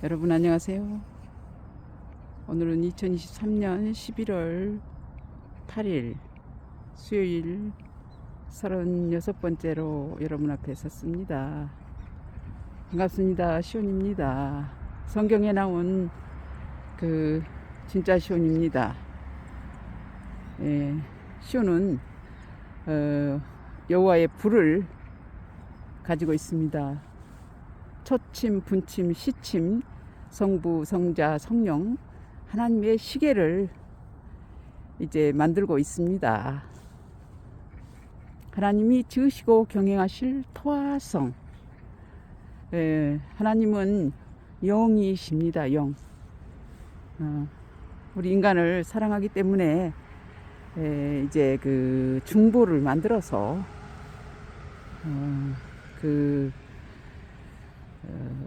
여러분 안녕하세요. 오늘은 2023년 11월 8일 수요일 36번째로 여러분 앞에 섰습니다. 반갑습니다. 시온입니다. 성경에 나온 그 진짜 시온입니다. 시온은 여호와의 불을 가지고 있습니다. 초침, 분침, 시침, 성부, 성자, 성령 하나님의 시계를 이제 만들고 있습니다. 하나님이 지으시고 경영하실 토화성. 하나님은 영이십니다. 영. 우리 인간을 사랑하기 때문에 이제 그 중보를 만들어서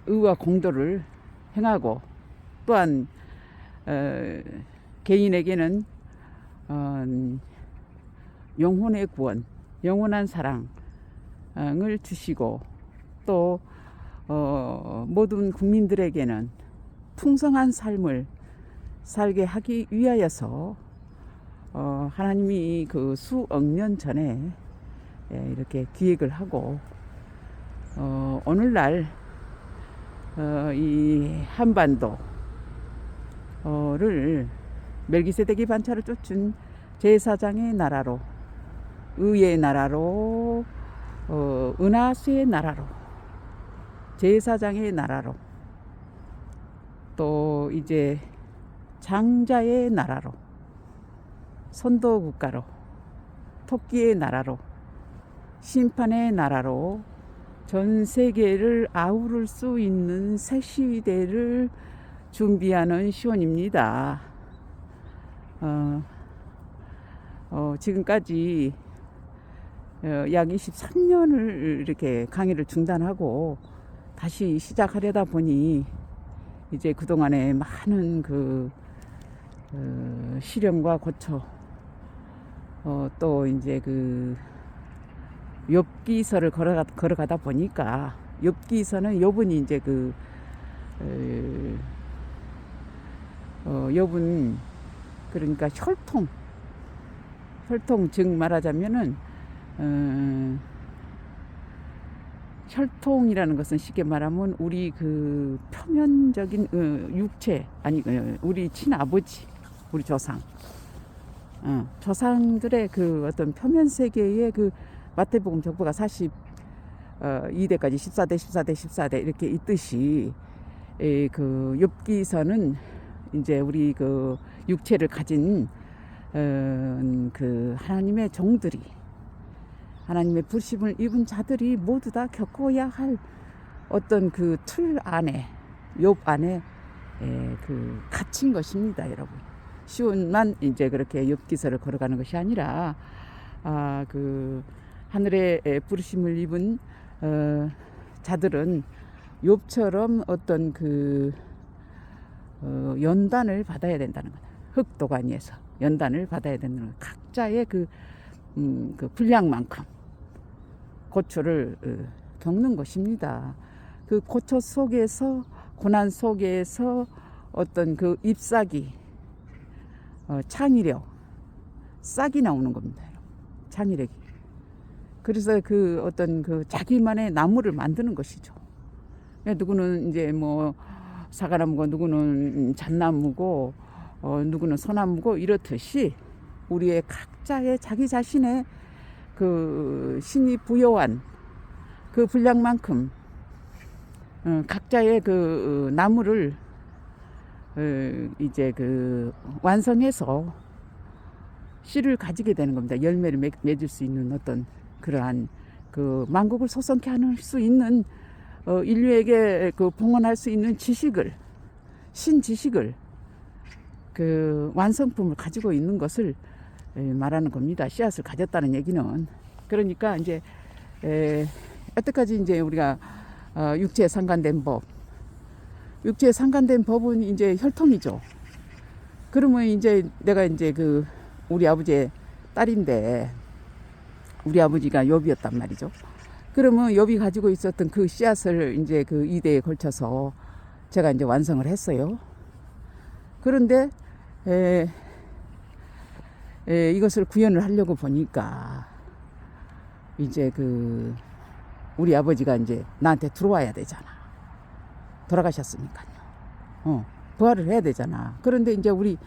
의와 공도를 행하고 또한 개인에게는 영혼의 구원, 영원한 사랑을 주시고 또 모든 국민들에게는 풍성한 삶을 살게 하기 위하여서 하나님이 그 수억 년 전에 이렇게 기획을 하고 오늘날 이 한반도를 멜기세덱이 반차를 쫓은 제사장의 나라로, 의의 나라로, 은하수의 나라로, 제사장의 나라로, 또 이제 장자의 나라로, 선도 국가로, 토끼의 나라로, 심판의 나라로 전 세계를 아우를 수 있는 새 시대를 준비하는 시온입니다. 지금까지 약 23년을 이렇게 강의를 중단하고 다시 시작하려다 보니 이제 그동안에 많은 그 시련과 고초 또 이제 그 욥기서를 걸어가다 보니까 욥기서는 욥은 이제 그 욥은 그러니까 혈통 즉 말하자면은 혈통이라는 것은 쉽게 말하면 우리 그 표면적인 육체 아니 우리 친아버지 우리 조상 조상들의 그 어떤 표면 세계의 그 마태복음 족보가 42대까지 14대 이렇게 있듯이 그 욥기서는 이제 우리 그 육체를 가진 그 하나님의 종들이 하나님의 부르심을 입은 자들이 모두 다 겪어야 할 어떤 그 틀 안에 욥 안에 그 갇힌 것입니다, 여러분. 시온만 이제 그렇게 욥기서를 걸어가는 것이 아니라 그 하늘의 부르심을 입은 자들은 욥처럼 어떤 그 연단을 받아야 된다는 거다. 흑도가니에서 연단을 받아야 된다는 거다. 각자의 그 분량만큼 고초를 겪는 것입니다. 그 고초 속에서 고난 속에서 어떤 그 잎사귀 창의력 싹이 나오는 겁니다. 창의력이. 그래서 그 어떤 그 자기만의 나무를 만드는 것이죠. 누구는 이제 뭐 사과나무고 누구는 잣나무고 누구는 소나무고 이렇듯이 우리의 각자의 자기 자신의 그 신이 부여한 그 분량만큼 각자의 그 나무를 이제 그 완성해서 씨를 가지게 되는 겁니다. 열매를 맺을 수 있는 어떤 그러한 그 만국을 소성케 할 수 있는 인류에게 그 봉헌할 수 있는 지식을 신지식을 그 완성품을 가지고 있는 것을 말하는 겁니다. 씨앗을 가졌다는 얘기는. 그러니까 이제 여태까지 이제 우리가 육체에 상관된 법, 육체에 상관된 법은 이제 혈통이죠. 그러면 이제 내가 이제 그 우리 아버지의 딸인데 우리 아버지가 욥이었단 말이죠. 그러면 욥이 가지고 있었던 그 씨앗을 이제 그 2대에 걸쳐서 제가 이제 완성을 했어요. 그런데 이것을 구현을 하려고 보니까 이제 그 우리 아버지가 이제 나한테 들어와야 되잖아. 돌아가셨으니까요. 부활을 해야 되잖아. 그런데 이제 우리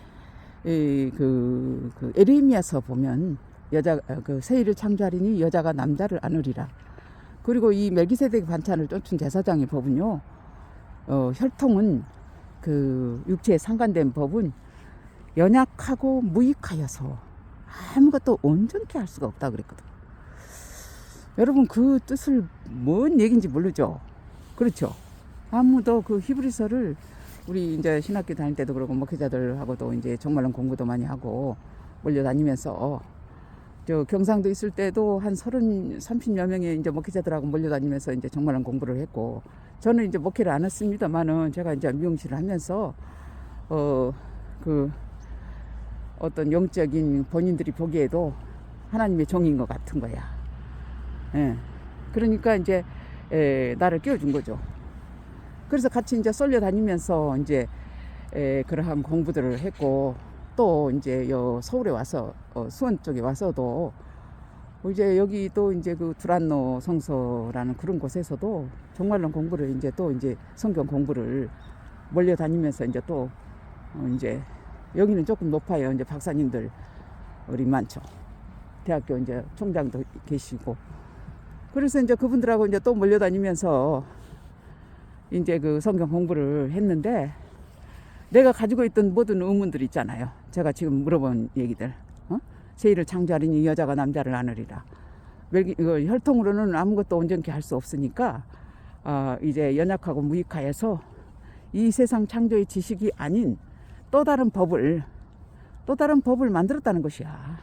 그 에레미야서 보면 여자 그 세일을 창조하리니 여자가 남자를 안으리라. 그리고 이 멜기세덱 반찬을 쫓은 제사장의 법은요, 혈통은 그 육체에 상관된 법은 연약하고 무익하여서 아무것도 온전케 할 수가 없다 그랬거든. 여러분 그 뜻을 뭔 얘기인지 모르죠. 그렇죠. 아무도 그 히브리서를 우리 이제 신학교 다닐 때도 그러고 목회자들하고도 이제 정말로 공부도 많이 하고 몰려다니면서 저 경상도 있을 때도 한 30여 명의 이제 목회자들하고 몰려다니면서 이제 정말로 공부를 했고, 저는 이제 목회를 안 했습니다만은 제가 이제 미용실을 하면서 그 어떤 영적인 본인들이 보기에도 하나님의 종인 것 같은 거야. 예. 그러니까 이제 나를 끼워준 거죠. 그래서 같이 이제 쏠려 다니면서 이제 그러한 공부들을 했고, 또 이제 서울에 와서 수원 쪽에 와서도 이제 여기 또 이제 그 두란노 성서라는 그런 곳에서도 정말로 공부를 이제 또 이제 성경 공부를 몰려 다니면서 이제 또 이제 여기는 조금 높아요. 이제 박사님들 우리 많죠. 대학교 이제 총장도 계시고. 그래서 이제 그분들하고 이제 또 몰려다니면서 이제 그 성경 공부를 했는데, 내가 가지고 있던 모든 의문들 있잖아요. 제가 지금 물어본 얘기들. 세일을 창조하리니 여자가 남자를 안으리라. 혈통으로는 아무것도 온전케 할 수 없으니까 이제 연약하고 무익하여서 이 세상 창조의 지식이 아닌 또 다른 법을 만들었다는 것이야.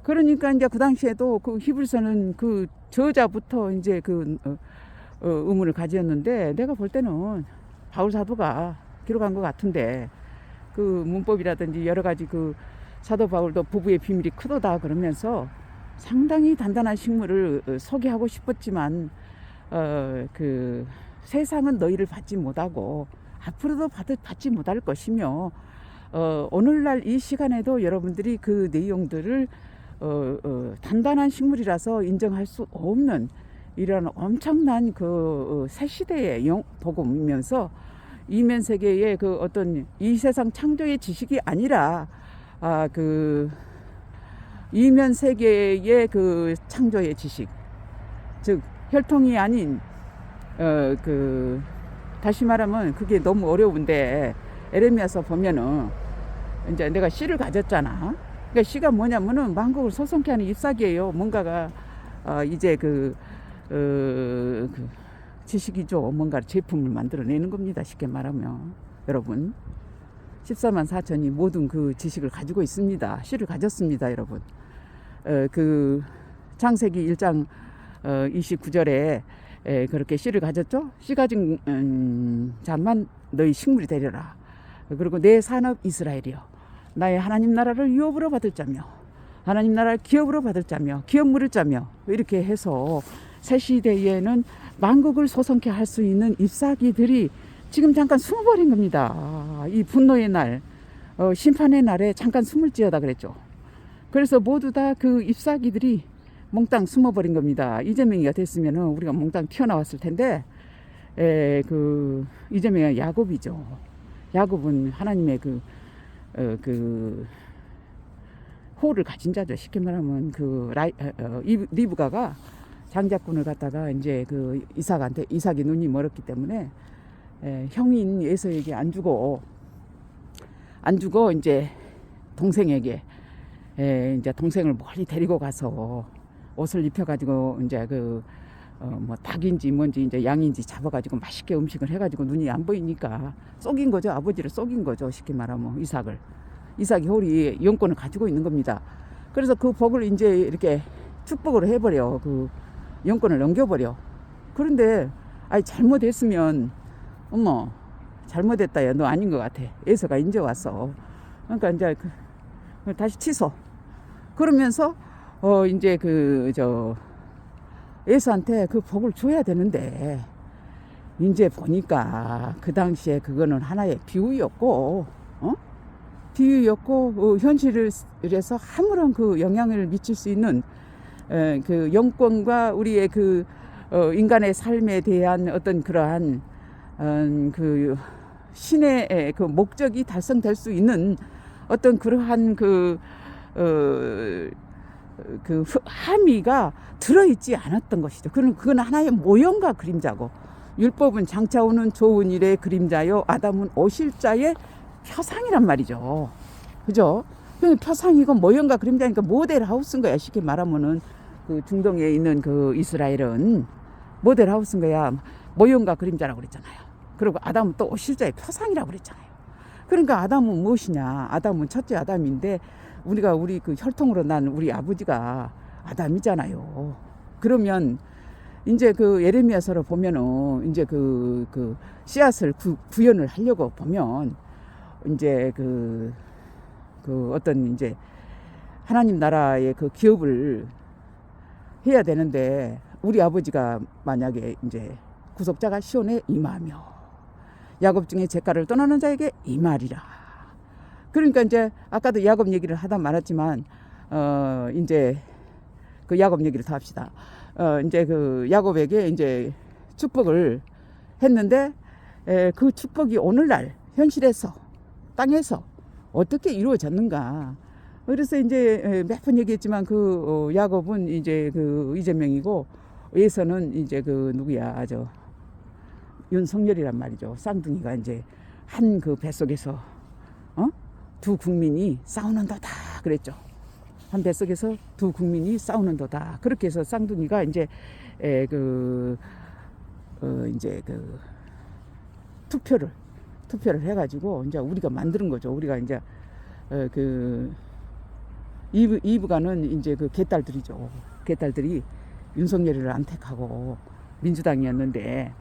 그러니까 이제 그 당시에도 그 히브리서는 그 저자부터 이제 그 의문을 가지었는데, 내가 볼 때는 바울 사도가 기록한 것 같은데, 그 문법이라든지 여러 가지 그 사도 바울도 부부의 비밀이 크도다 그러면서 상당히 단단한 식물을 소개하고 싶었지만 그 세상은 너희를 받지 못하고 앞으로도 받지 못할 것이며 오늘날 이 시간에도 여러분들이 그 내용들을 단단한 식물이라서 인정할 수 없는 이런 엄청난 그 새 시대의 복음이면서 이면 세계의 그 어떤 이 세상 창조의 지식이 아니라 그 이면 세계의 그 창조의 지식, 즉 혈통이 아닌 그 다시 말하면 그게 너무 어려운데, 에레미야서 보면은 이제 내가 씨를 가졌잖아. 그러니까 씨가 뭐냐면은 만국을 소성케 하는 잎사귀예요. 뭔가가 이제 그 지식이죠. 뭔가 제품을 만들어내는 겁니다. 쉽게 말하면. 여러분 14만 4천이 모든 그 지식을 가지고 있습니다. 씨를 가졌습니다. 여러분 그 창세기 1장 29절에 그렇게 씨를 가졌죠. 씨 가진 자만 너희 식물이 되려라. 그리고 내 산업 이스라엘이여 나의 하나님 나라를 유업으로 받을 자며 하나님 나라를 기업으로 받을 자며 기업 물을 자며, 이렇게 해서 새 시대에는 만국을 소성케 할 수 있는 잎사귀들이 지금 잠깐 숨어버린 겁니다. 이 분노의 날, 심판의 날에 잠깐 숨을지어다 그랬죠. 그래서 모두 다 그 잎사귀들이 몽땅 숨어버린 겁니다. 이재명이가 됐으면은 우리가 몽땅 튀어나왔을 텐데, 그 이재명이 야곱이죠. 야곱은 하나님의 그 호를 가진 자죠. 쉽게 말하면 그 리브가가 장자꾼을 갖다가 이제 그 이삭이 눈이 멀었기 때문에 형인 에서에게 안 주고 이제 동생에게 이제 동생을 멀리 데리고 가서 옷을 입혀가지고 이제 뭐 닭인지 뭔지 이제 양인지 잡아가지고 맛있게 음식을 해가지고 눈이 안 보이니까 속인 거죠. 아버지를 속인 거죠. 쉽게 말하면 이삭이 홀이 영권을 가지고 있는 겁니다. 그래서 그 복을 이제 이렇게 축복으로 해버려. 그 영권을 넘겨버려. 그런데 잘못했으면 어머 잘못했다 야 너 아닌 것 같아. 에서가 이제 왔어. 그러니까 이제 다시 취소. 그러면서 이제 에서한테 그 복을 줘야 되는데 이제 보니까 그 당시에 그거는 하나의 비유였고, 비유였고, 현실에서 아무런 그 영향을 미칠 수 있는 그 영권과 우리의 그 인간의 삶에 대한 어떤 그러한 그 신의 그 목적이 달성될 수 있는 어떤 그러한 그 함의가 들어있지 않았던 것이죠. 그건 하나의 모형과 그림자고, 율법은 장차 오는 좋은 일의 그림자요, 아담은 오실 자의 표상이란 말이죠. 그죠? 표상이고 모형과 그림자니까 모델하우스인 거야. 쉽게 말하면은 그 중동에 있는 그 이스라엘은 모델하우스인 거야. 모형과 그림자라고 그랬잖아요. 그리고 아담은 또 오실 자의 표상이라고 그랬잖아요. 그러니까 아담은 무엇이냐? 아담은 첫째 아담인데 우리 그 혈통으로 난 우리 아버지가 아담이잖아요. 그러면 이제 그 예레미야서를 보면은 이제 그 씨앗을 구현을 하려고 보면 이제 그 어떤 이제 하나님 나라의 그 기업을 해야 되는데, 우리 아버지가 만약에 이제 구속자가 시온에 임하며 야곱 중에 제가를 떠나는 자에게 임하리라. 그러니까 이제 아까도 야곱 얘기를 하다 말았지만 이제 그 야곱 얘기를 더 합시다. 이제 그 야곱에게 이제 축복을 했는데 그 축복이 오늘날 현실에서 땅에서 어떻게 이루어졌는가. 그래서 이제 몇 번 얘기했지만 그 야곱은 이제 그 이재명이고, 에서는 이제 그 누구야, 윤석열이란 말이죠. 쌍둥이가 이제 한 그 뱃속에서 두 국민이 싸우는도다 그랬죠. 한 뱃속에서 두 국민이 싸우는도다. 그렇게 해서 쌍둥이가 이제 이제 그 투표를 해가지고 이제 우리가 만드는 거죠. 우리가 이제 그 이브가는 이제 그 개딸들이죠. 개딸들이 윤석열이를 안 택하고, 민주당이었는데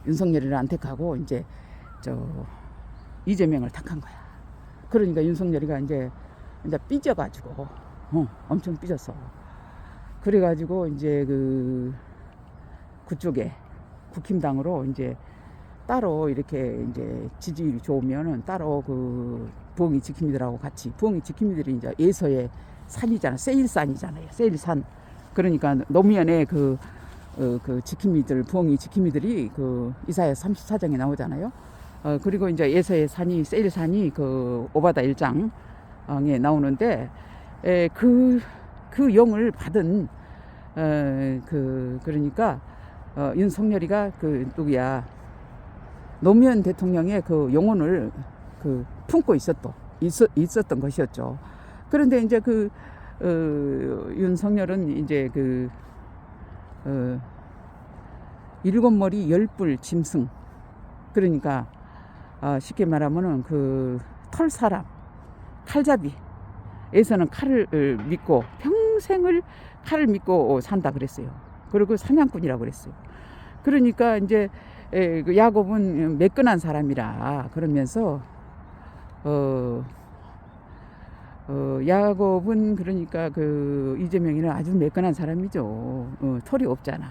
윤석열이를 안 택하고 이제 이재명을 택한 거야. 그러니까 윤석열이가 이제 삐져가지고 엄청 삐졌어. 그래가지고 이제 그쪽에 국힘당으로 이제 따로 이렇게 이제 지지율이 좋으면은 따로 그 부엉이 지킴이들하고 같이, 부엉이 지킴이들이 이제 예서의 산이잖아. 세일산이잖아요. 세일산. 그러니까 노무현의 그 지킴이들, 부엉이 지킴이들이 그 이사야 34장에 나오잖아요. 그리고 이제 예서의 산이, 세일산이 그 오바다 1장에 나오는데, 그 용을 받은 그러니까 윤석열이가 그 누구야, 노무현 대통령의 그 용언을 품고 있었던 것이었죠. 그런데 이제 윤석열은 이제 일곱 머리 열불 짐승, 그러니까 쉽게 말하면은 그 털사람, 칼잡이에서는 칼을 믿고 평생을 칼을 믿고 산다 그랬어요. 그리고 사냥꾼이라고 그랬어요. 그러니까 이제 그 야곱은 매끈한 사람이라 그러면서 야곱은 그러니까 그 이재명이는 아주 매끈한 사람이죠. 털이 없잖아.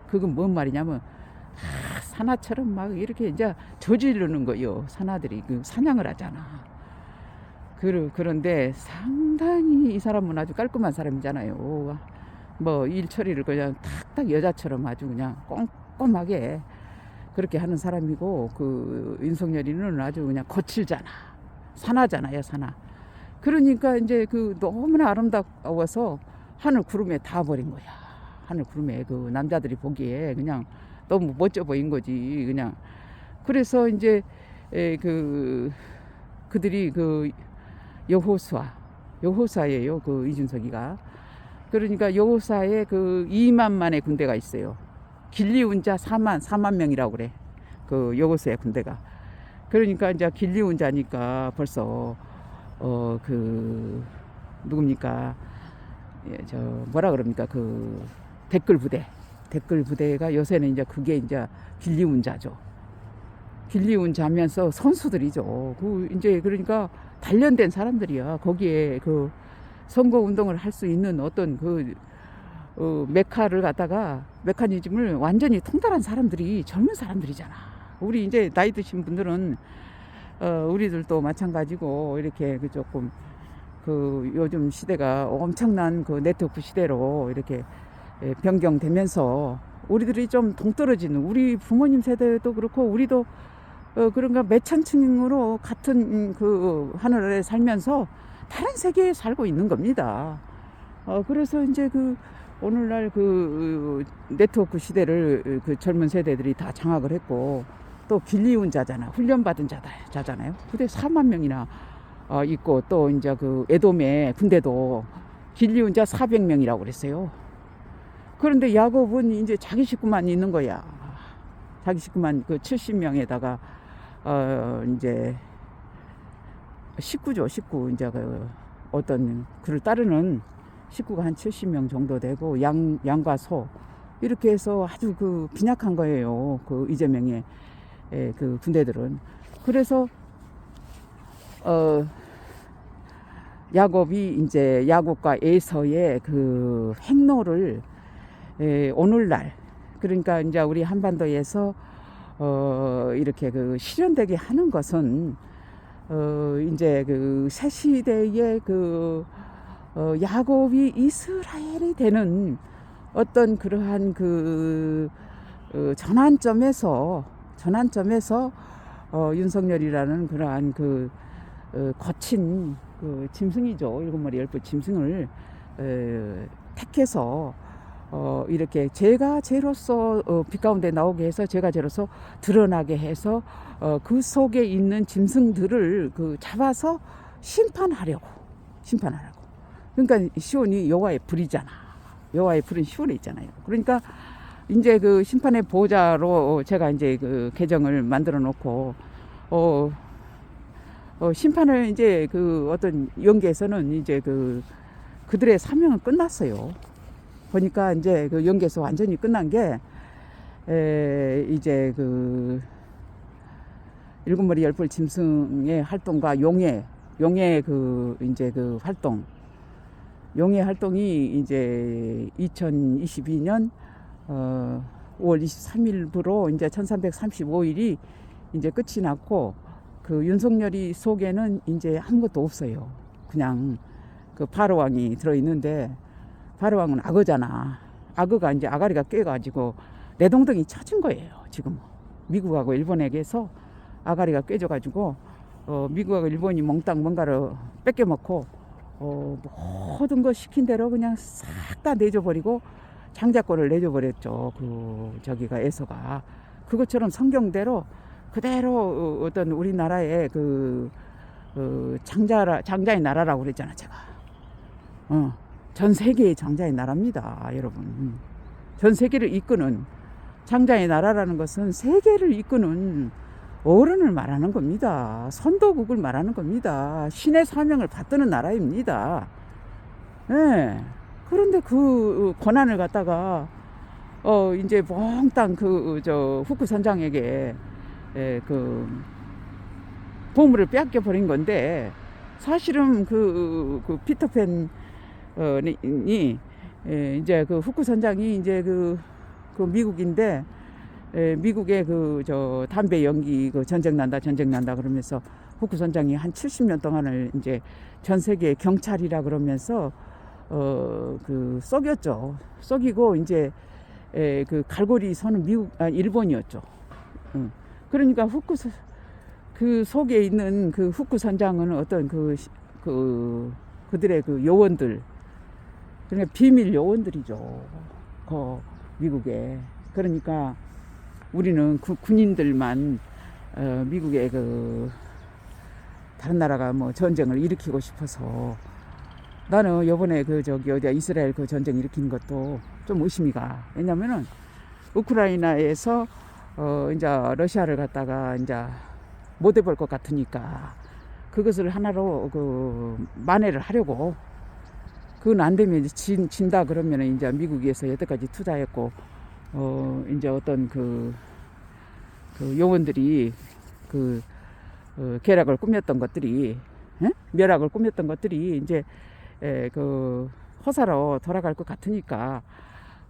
그건 뭔 말이냐면 산하처럼 막 이렇게 이제 저지르는 거요. 산하들이 그 사냥을 하잖아. 그런데 상당히 이 사람은 아주 깔끔한 사람이잖아요. 뭐 일 처리를 그냥 탁탁 여자처럼 아주 그냥 꼼꼼하게 그렇게 하는 사람이고, 그 윤석열이는 아주 그냥 거칠잖아. 산하잖아요, 산하. 그러니까 이제 그 너무나 아름다워서 하늘 구름에 닿아버린 거야. 하늘 구름에 그 남자들이 보기에 그냥 너무 멋져 보인 거지, 그냥. 그래서 이제 그들이 그 여호사예요, 그 이준석이가. 그러니까 여호사에 그 2만만의 군대가 있어요. 길리운 자 4만 명이라고 그래. 그 여호수의 군대가. 그러니까 이제 길리운 자니까 벌써 누굽니까? 뭐라 그럽니까? 그 댓글 부대가 요새는 이제 그게 이제 길리운 자죠. 길리운 자면서 선수들이죠. 이제 그러니까 단련된 사람들이야. 거기에 그 선거 운동을 할 수 있는 어떤 메카를 갖다가 메커니즘을 완전히 통달한 사람들이 젊은 사람들이잖아. 우리 이제 나이 드신 분들은 우리들도 마찬가지고 이렇게 그 조금 그 요즘 시대가 엄청난 그 네트워크 시대로 이렇게 변경되면서 우리들이 좀 동떨어지는 우리 부모님 세대도 그렇고 우리도 그런가 매천층으로 같은 그 하늘 아래 살면서 다른 세계에 살고 있는 겁니다. 그래서 이제 그 오늘날 그 네트워크 시대를 그 젊은 세대들이 다 장악을 했고 또 길리운 자잖아. 훈련받은 자잖아요. 부대 4만 명이나 있고 또 이제 그 에돔의 군대도 길리운 자 400명이라고 그랬어요. 그런데 야곱은 이제 자기 식구만 있는 거야. 자기 식구만 그 70명에다가 이제 식구죠. 식구 이제 그 어떤 그를 따르는 식구가 한 70명 정도 되고 양과 소 이렇게 해서 아주 그 빈약한 거예요. 그 이재명의 그 군대들은. 그래서 야곱이 이제 야곱과 에서의 그 행로를 오늘날 그러니까 이제 우리 한반도에서 이렇게 그 실현되게 하는 것은 이제 그 새 시대의 그 야곱이 이스라엘이 되는 어떤 그러한 그 전환점에서 윤석열이라는 그러한 그 거친 그 짐승이죠. 일곱머리 열불 짐승을 택해서 이렇게 제가 죄로서 빛 가운데 나오게 해서 제가 죄로서 드러나게 해서 그 속에 있는 짐승들을 그 잡아서 심판하려고. 그러니까 시온이 여호와의 불이잖아. 여호와의 불은 시온에 있잖아요. 그러니까 이제 그 심판의 보호자로 제가 이제 그 계정을 만들어 놓고 심판을 이제 그 어떤 연계에서는 이제 그들의 사명은 끝났어요. 보니까 이제 그 연계에서 완전히 끝난 게 이제 그 일곱머리 열불 짐승의 활동과 용의 그 이제 그 활동, 용의 활동이 이제 2022년 5월 23일부로 이제 1335일이 이제 끝이 났고 그 윤석열이 속에는 이제 아무것도 없어요. 그냥 그 바로왕이 들어있는데 바로왕은 악어잖아. 악어가 이제 아가리가 꿰가지고 내동댕이 쳐진 거예요. 지금 미국하고 일본에게서 아가리가 꿰져가지고 미국하고 일본이 몽땅 뭔가를 뺏겨먹고 모든 거 시킨 대로 그냥 싹 다 내줘버리고 장자권을 내줘버렸죠. 그 저기가 에서가 그것처럼 성경대로 그대로 어떤 우리나라의 그 장자의 나라라고 그랬잖아 제가. 전 세계의 장자의 나라입니다, 여러분. 전 세계를 이끄는 장자의 나라라는 것은 세계를 이끄는 어른을 말하는 겁니다. 선도국을 말하는 겁니다. 신의 사명을 받드는 나라입니다. 네. 그런데 그 권한을 갖다가 이제 몽땅 후쿠 선장에게 그 보물을 빼앗겨 버린 건데 사실은 그 피터팬이 이제 그 후쿠 선장이 이제 그 미국인데 미국의 담배 연기 전쟁 난다 그러면서 후쿠 선장이 한 70년 동안을 이제 전 세계 경찰이라 그러면서 썩였죠. 썩이고 이제 그 갈고리 선은 일본이었죠. 그러니까 그 속에 있는 그 후쿠 선장은 어떤 그들의 그 요원들, 그러니까 비밀 요원들이죠. 미국에. 그러니까 우리는 그 군인들만 미국의 다른 나라가 뭐 전쟁을 일으키고 싶어서 나는 요번에 이스라엘 전쟁 일으킨 것도 좀 의심이 가. 왜냐면은 우크라이나에서 이제 러시아를 갖다가 이제 못 해볼 것 같으니까 그것을 하나로 만회를 하려고 그건 안 되면 진다 그러면은 이제 미국에서 여태까지 투자했고 이제 어떤 그 요원들이 멸악을 꾸몄던 것들이 이제 허사로 돌아갈 것 같으니까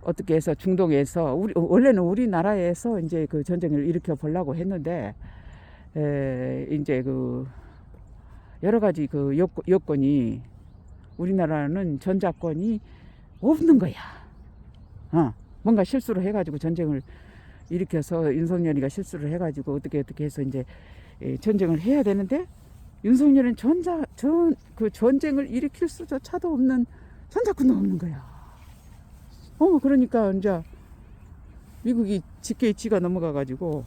어떻게 해서 중동에서 원래는 우리나라에서 이제 그 전쟁을 일으켜 보려고 했는데 이제 그 여러 가지 그 여건이 우리나라는 전자권이 없는 거야. 뭔가 실수를 해가지고 전쟁을 일으켜서 윤석열이가 실수를 해가지고 어떻게 해서 이제 전쟁을 해야 되는데 윤석열은 그 전쟁을 일으킬 수조차도 없는 전자권도 없는 거야. 그러니까 이제 미국이 직계에 지가 넘어가가지고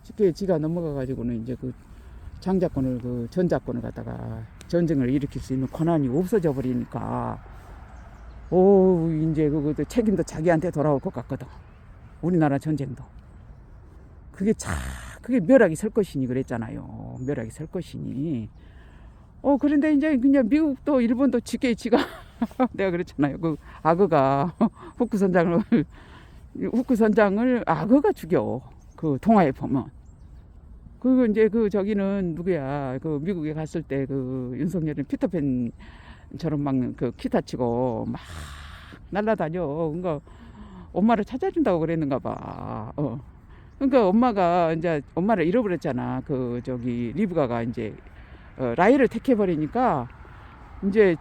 직계에 지가 넘어가가지고는 이제 그 장자권을 그 전자권을 갖다가 전쟁을 일으킬 수 있는 권한이 없어져 버리니까 이제 그것도 책임도 자기한테 돌아올 것 같거든. 우리나라 전쟁도 그게 멸하기 설 것이니 그랬잖아요. 멸하기 설 것이니. 그런데 이제 그냥 미국도 일본도 직계에 지가 내가 그랬잖아요. 그 악어가 후크 선장을 악어가 죽여. 그 동화에 보면. 그리고 이제 그 저기는 누구야? 그 미국에 갔을 때 그 윤석열은 피터팬처럼 막 그 기타 치고 막 날라다녀. 그러니까 엄마를 찾아준다고 그랬는가 봐. 그러니까 엄마가 이제 엄마를 잃어버렸잖아. 그 저기 리브가가 이제 라헬을 택해 버리니까 이제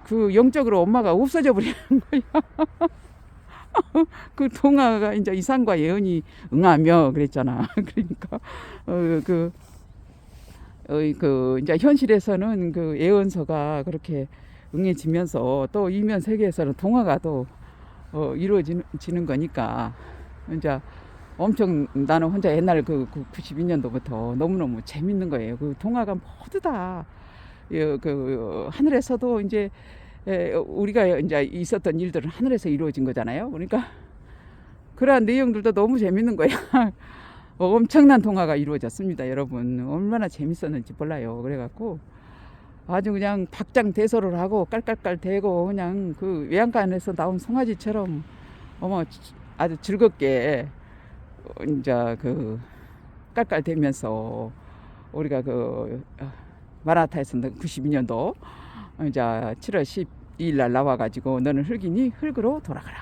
그 영적으로 엄마가 없어져 버리는 거야. 그 동화가 이제 이상과 예언이 응하며 그랬잖아. 그러니까 그 이제 현실에서는 그 예언서가 그렇게 응해지면서 또 이면 세계에서는 동화가 또 이루어지는 거니까 이제 엄청 나는 혼자 옛날 그 92년도부터 너무너무 재밌는 거예요. 그 동화가 모두 다 그 하늘에서도 이제 우리가 이제 있었던 일들은 하늘에서 이루어진 거잖아요. 그러니까 그러한 내용들도 너무 재밌는 거야. 엄청난 동화가 이루어졌습니다, 여러분. 얼마나 재밌었는지 몰라요. 그래갖고 아주 그냥 박장대소를 하고 깔깔깔 대고 그냥 그 외양간에서 나온 송아지처럼 아주 즐겁게 이제 그 깔깔대면서 우리가 그 마라타에서 92년도 이제 7월 12일 날 나와가지고 너는 흙이니 흙으로 돌아가라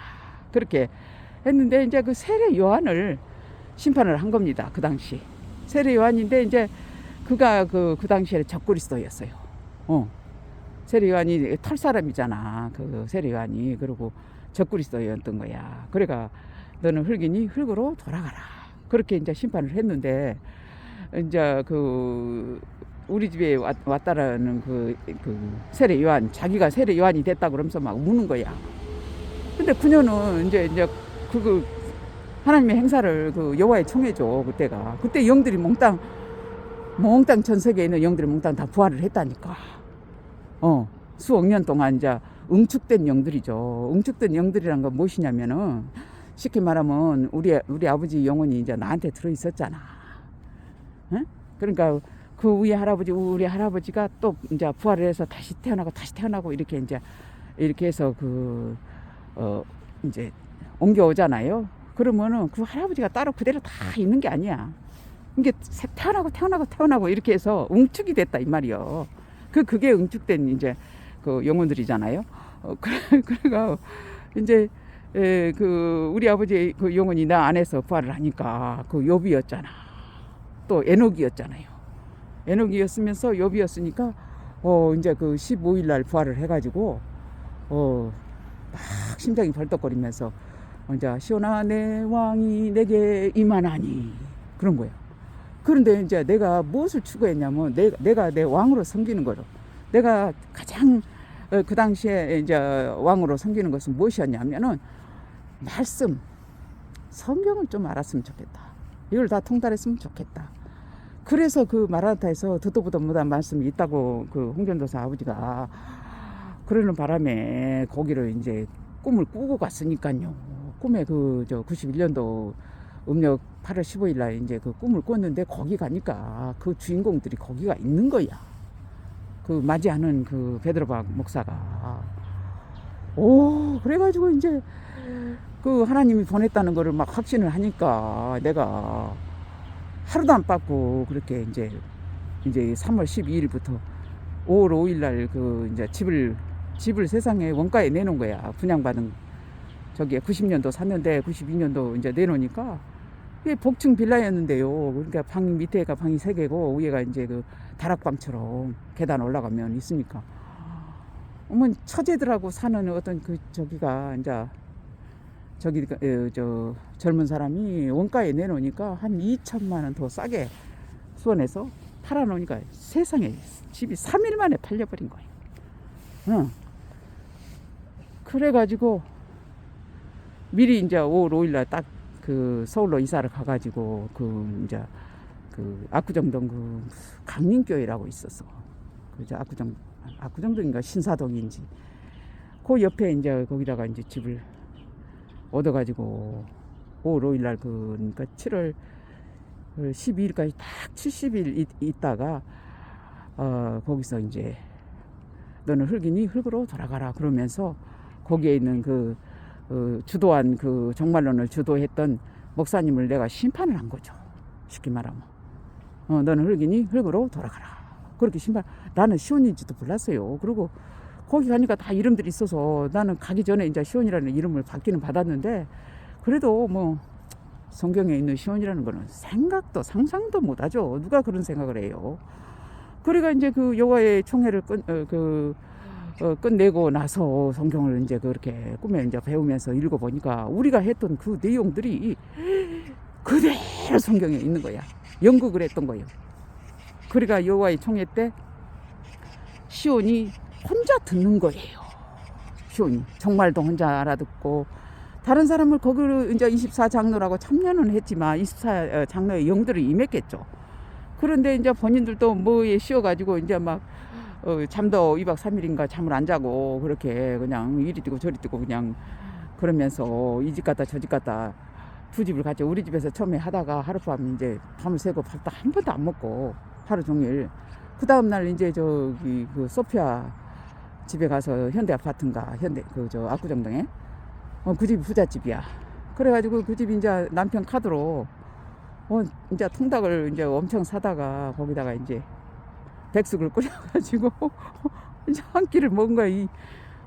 그렇게 했는데 이제 그 세례 요한을 심판을 한 겁니다. 그 당시 세례 요한인데 이제 그가 그 당시에 적그리스도였어요. 세례 요한이 털 사람이잖아. 그 세례 요한이. 그리고 적그리스도였던 거야. 그래가 너는 흙이니 흙으로 돌아가라 그렇게 이제 심판을 했는데 이제 그 우리 집에 왔다라는 그 세례 요한 자기가 세례 요한이 됐다 그러면서 막 우는 거야. 근데 그녀는 이제 그 하나님의 행사를 그 여호와의 총회죠. 그때 영들이 몽땅 전 세계에 있는 영들이 몽땅 다 부활을 했다니까. 수억 년 동안 이제 응축된 영들이죠. 응축된 영들이란 건 무엇이냐면은 쉽게 말하면 우리 아버지 영혼이 이제 나한테 들어 있었잖아. 응? 그러니까 그 우리 할아버지가 또 이제 부활을 해서 다시 태어나고 이렇게 해서 이제 옮겨오잖아요. 그러면은 그 할아버지가 따로 그대로 다 있는 게 아니야. 이게 태어나고 이렇게 해서 응축이 됐다 이 말이요. 그게 응축된 이제 그 영혼들이잖아요. 그래가 이제 그 우리 아버지 그 영혼이 나 안에서 부활을 하니까 그 욥이었잖아. 또 에녹이었잖아요. 에녹이었으면서 욥이었으니까 이제 그 15일 날 부활을 해가지고 막 심장이 벌떡거리면서 이제 시온아 내 왕이 내게 임하나니 그런 거예요. 그런데 이제 내가 무엇을 추구했냐면 내가 내 왕으로 섬기는 거로. 내가 가장 그 당시에 이제 왕으로 섬기는 것은 무엇이었냐면은 말씀, 성경을 좀 알았으면 좋겠다. 이걸 다 통달했으면 좋겠다. 그래서 그 마라나타에서 듣도 보도 못한 말씀이 있다고 그 홍전도사 아버지가 그러는 바람에 거기를 이제 꿈을 꾸고 갔으니까요. 꿈에 그 91년도 음력 8월 15일 날 이제 그 꿈을 꿨는데 거기 가니까 그 주인공들이 거기가 있는 거야. 그 맞이하는 그 베드로박 목사가. 그래가지고 이제 그 하나님이 보냈다는 거를 막 확신을 하니까 내가 하루도 안 빠고 그렇게 이제 3월 12일부터 5월 5일 날 그 이제 집을 집을 세상에 원가에 내놓은 거야. 분양받은 저기 90년도 샀는데 92년도 이제 내놓으니까 이게 복층 빌라였는데요. 그러니까 방 밑에가 방이 3개고 위에가 이제 그 다락방처럼 계단 올라가면 있으니까 어머 처제들하고 사는 어떤 그 저기가 이제 저기 저 젊은 사람이 원가에 내놓으니까 한 2천만 원 더 싸게 수원에서 팔아놓으니까 세상에 집이 3일 만에 팔려버린 거예요. 응. 그래가지고 미리 이제 5월 5일날 딱 그 서울로 이사를 가가지고 그 이제 그 압구정동 그 강림교회라고 있었어. 그저 압구정동인가 신사동인지 그 옆에 이제 거기다가 이제 집을 얻어가지고 5월 5일날 그러니까 7월 12일까지 딱 70일 있다가 거기서 이제 너는 흙이니 흙으로 돌아가라 그러면서 거기에 있는 그 주도한 그 정말론을 주도했던 목사님을 내가 심판을 한 거죠. 쉽게 말하면 너는 흙이니 흙으로 돌아가라. 그렇게 심판. 나는 시온인지도 몰랐어요. 그리고 거기 가니까 다 이름들이 있어서 나는 가기 전에 이제 시온이라는 이름을 받기는 받았는데 그래도 뭐 성경에 있는 시온이라는 거는 생각도 상상도 못하죠. 누가 그런 생각을 해요. 그러니까 이제 그 여호와의 총회를 끝내고 나서 성경을 이제 그렇게 꿈에 이제 배우면서 읽어보니까 우리가 했던 그 내용들이 그대로 성경에 있는 거야. 연극을 했던 거예요. 그러니까 여호와의 총회 때 시온이 혼자 듣는 거예요. 시온이 정말도 혼자 알아듣고 다른 사람을 거기로 이제 24장로라고 참여는 했지만 24장로의 영들을 임했겠죠. 그런데 이제 본인들도 뭐에 씌워가지고 이제 막 잠도 2박 3일인가 잠을 안 자고 그렇게 그냥 이리 뛰고 저리 뛰고 그냥 그러면서 이 집 갔다 저 집 갔다 두 집을 갔죠. 우리 집에서 처음에 하다가 하룻밤 이제 밤을 새고 밥도 한 번도 안 먹고 하루 종일 그 다음날 이제 저기 그 소피아 집에 가서 현대 아파트인가 현대 그 저 압구정동에 그 집이 부잣집이야. 그래가지고 그 집 이제 남편 카드로 이제 통닭을 이제 엄청 사다가 거기다가 이제 백숙을 끓여가지고 이제 한 끼를 먹은 거야.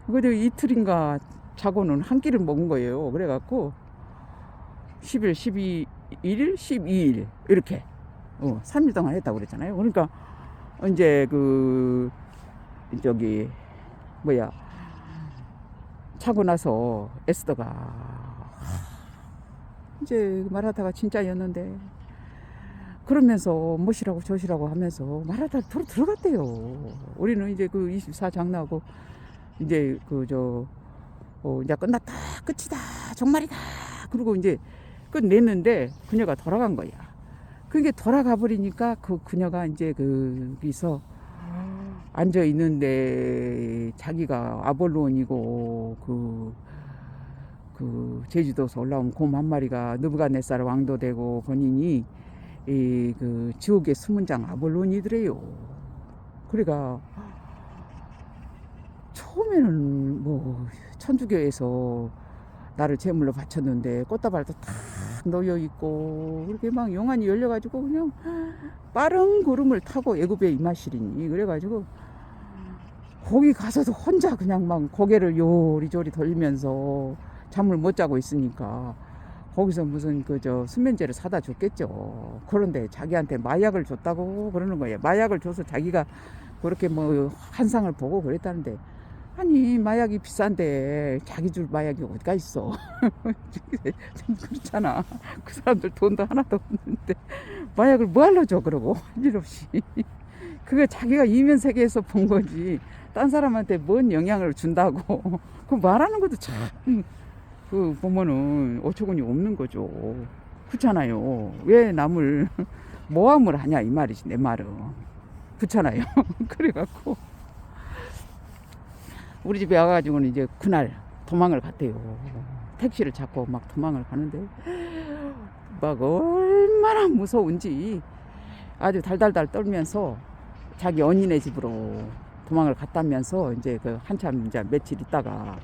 그저 이틀인가 자고는 한 끼를 먹은 거예요. 그래갖고 10일, 12일, 12일 이렇게 3일 동안 했다고 그랬잖아요. 그러니까 이제 그 저기 뭐야 차고 나서 에스더가 이제 말하다가 진짜였는데 그러면서 뭐시라고 저시라고 하면서 말하다가 들어갔대요. 우리는 이제 그 24장로하고 이제 이제 끝났다 끝이다 정말이다 그리고 이제 끝냈는데 그녀가 돌아간 거야. 그게 돌아가 버리니까 그 그녀가 이제 거기서 앉아 있는데 자기가 아볼론이고 그 제주도에서 올라온 곰 한 마리가 느부갓네살 왕도 되고 본인이 그 지옥의 수문장 아볼론이더래요. 그러니까 처음에는 뭐 천주교에서 나를 제물로 바쳤는데 꽃다발도 탁 놓여 있고 그렇게 막 용안이 열려가지고 그냥 빠른 구름을 타고 애굽에 임하시리니 그래가지고 거기 가서도 혼자 그냥 막 고개를 요리조리 돌리면서 잠을 못 자고 있으니까 거기서 무슨 수면제를 사다 줬겠죠. 그런데 자기한테 마약을 줬다고 그러는 거예요. 마약을 줘서 자기가 그렇게 뭐 환상을 보고 그랬다는데 아니 마약이 비싼데 자기 줄 마약이 어디가 있어. 좀 그렇잖아. 그 사람들 돈도 하나도 없는데 마약을 뭐 하러 줘 그러고 할 일 없이. 그거 자기가 이면 세계에서 본 거지 딴 사람한테 뭔 영향을 준다고. 그 말하는 것도 참 보면은 어처구니 없는 거죠. 그렇잖아요. 왜 남을 모함을 하냐 이 말이지 내 말은. 그렇잖아요. 그래갖고 우리 집에 와가지고는 이제 그날 도망을 갔대요. 택시를 잡고 막 도망을 가는데 막 얼마나 무서운지 아주 달달달 떨면서 자기 언니네 집으로 도망을 갔다면서 이제 한참 이제 며칠 있다가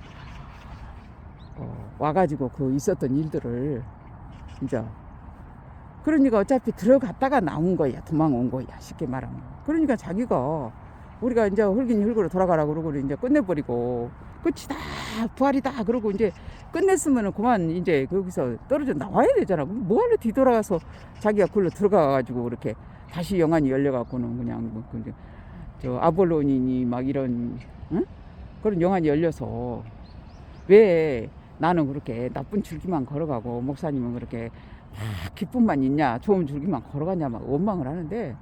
와가지고 있었던 일들을 이제 그러니까 어차피 들어갔다가 나온 거야. 도망온 거야. 쉽게 말하면. 그러니까 자기가 우리가 이제 흙인 흙으로 돌아가라 그러고 이제 끝내버리고 끝이다 부활이다 그러고 이제 끝냈으면은 그만 이제 거기서 떨어져 나와야 되잖아. 뭐하러 뒤돌아가서 자기가 글로 들어가가지고 그렇게 다시 영안이 열려갖고는 그냥 뭐 저 아볼로니니 막 이런 응? 그런 영안이 열려서 왜 나는 그렇게 나쁜 줄기만 걸어가고 목사님은 그렇게 막 기쁨만 있냐 좋은 줄기만 걸어가냐 막 원망을 하는데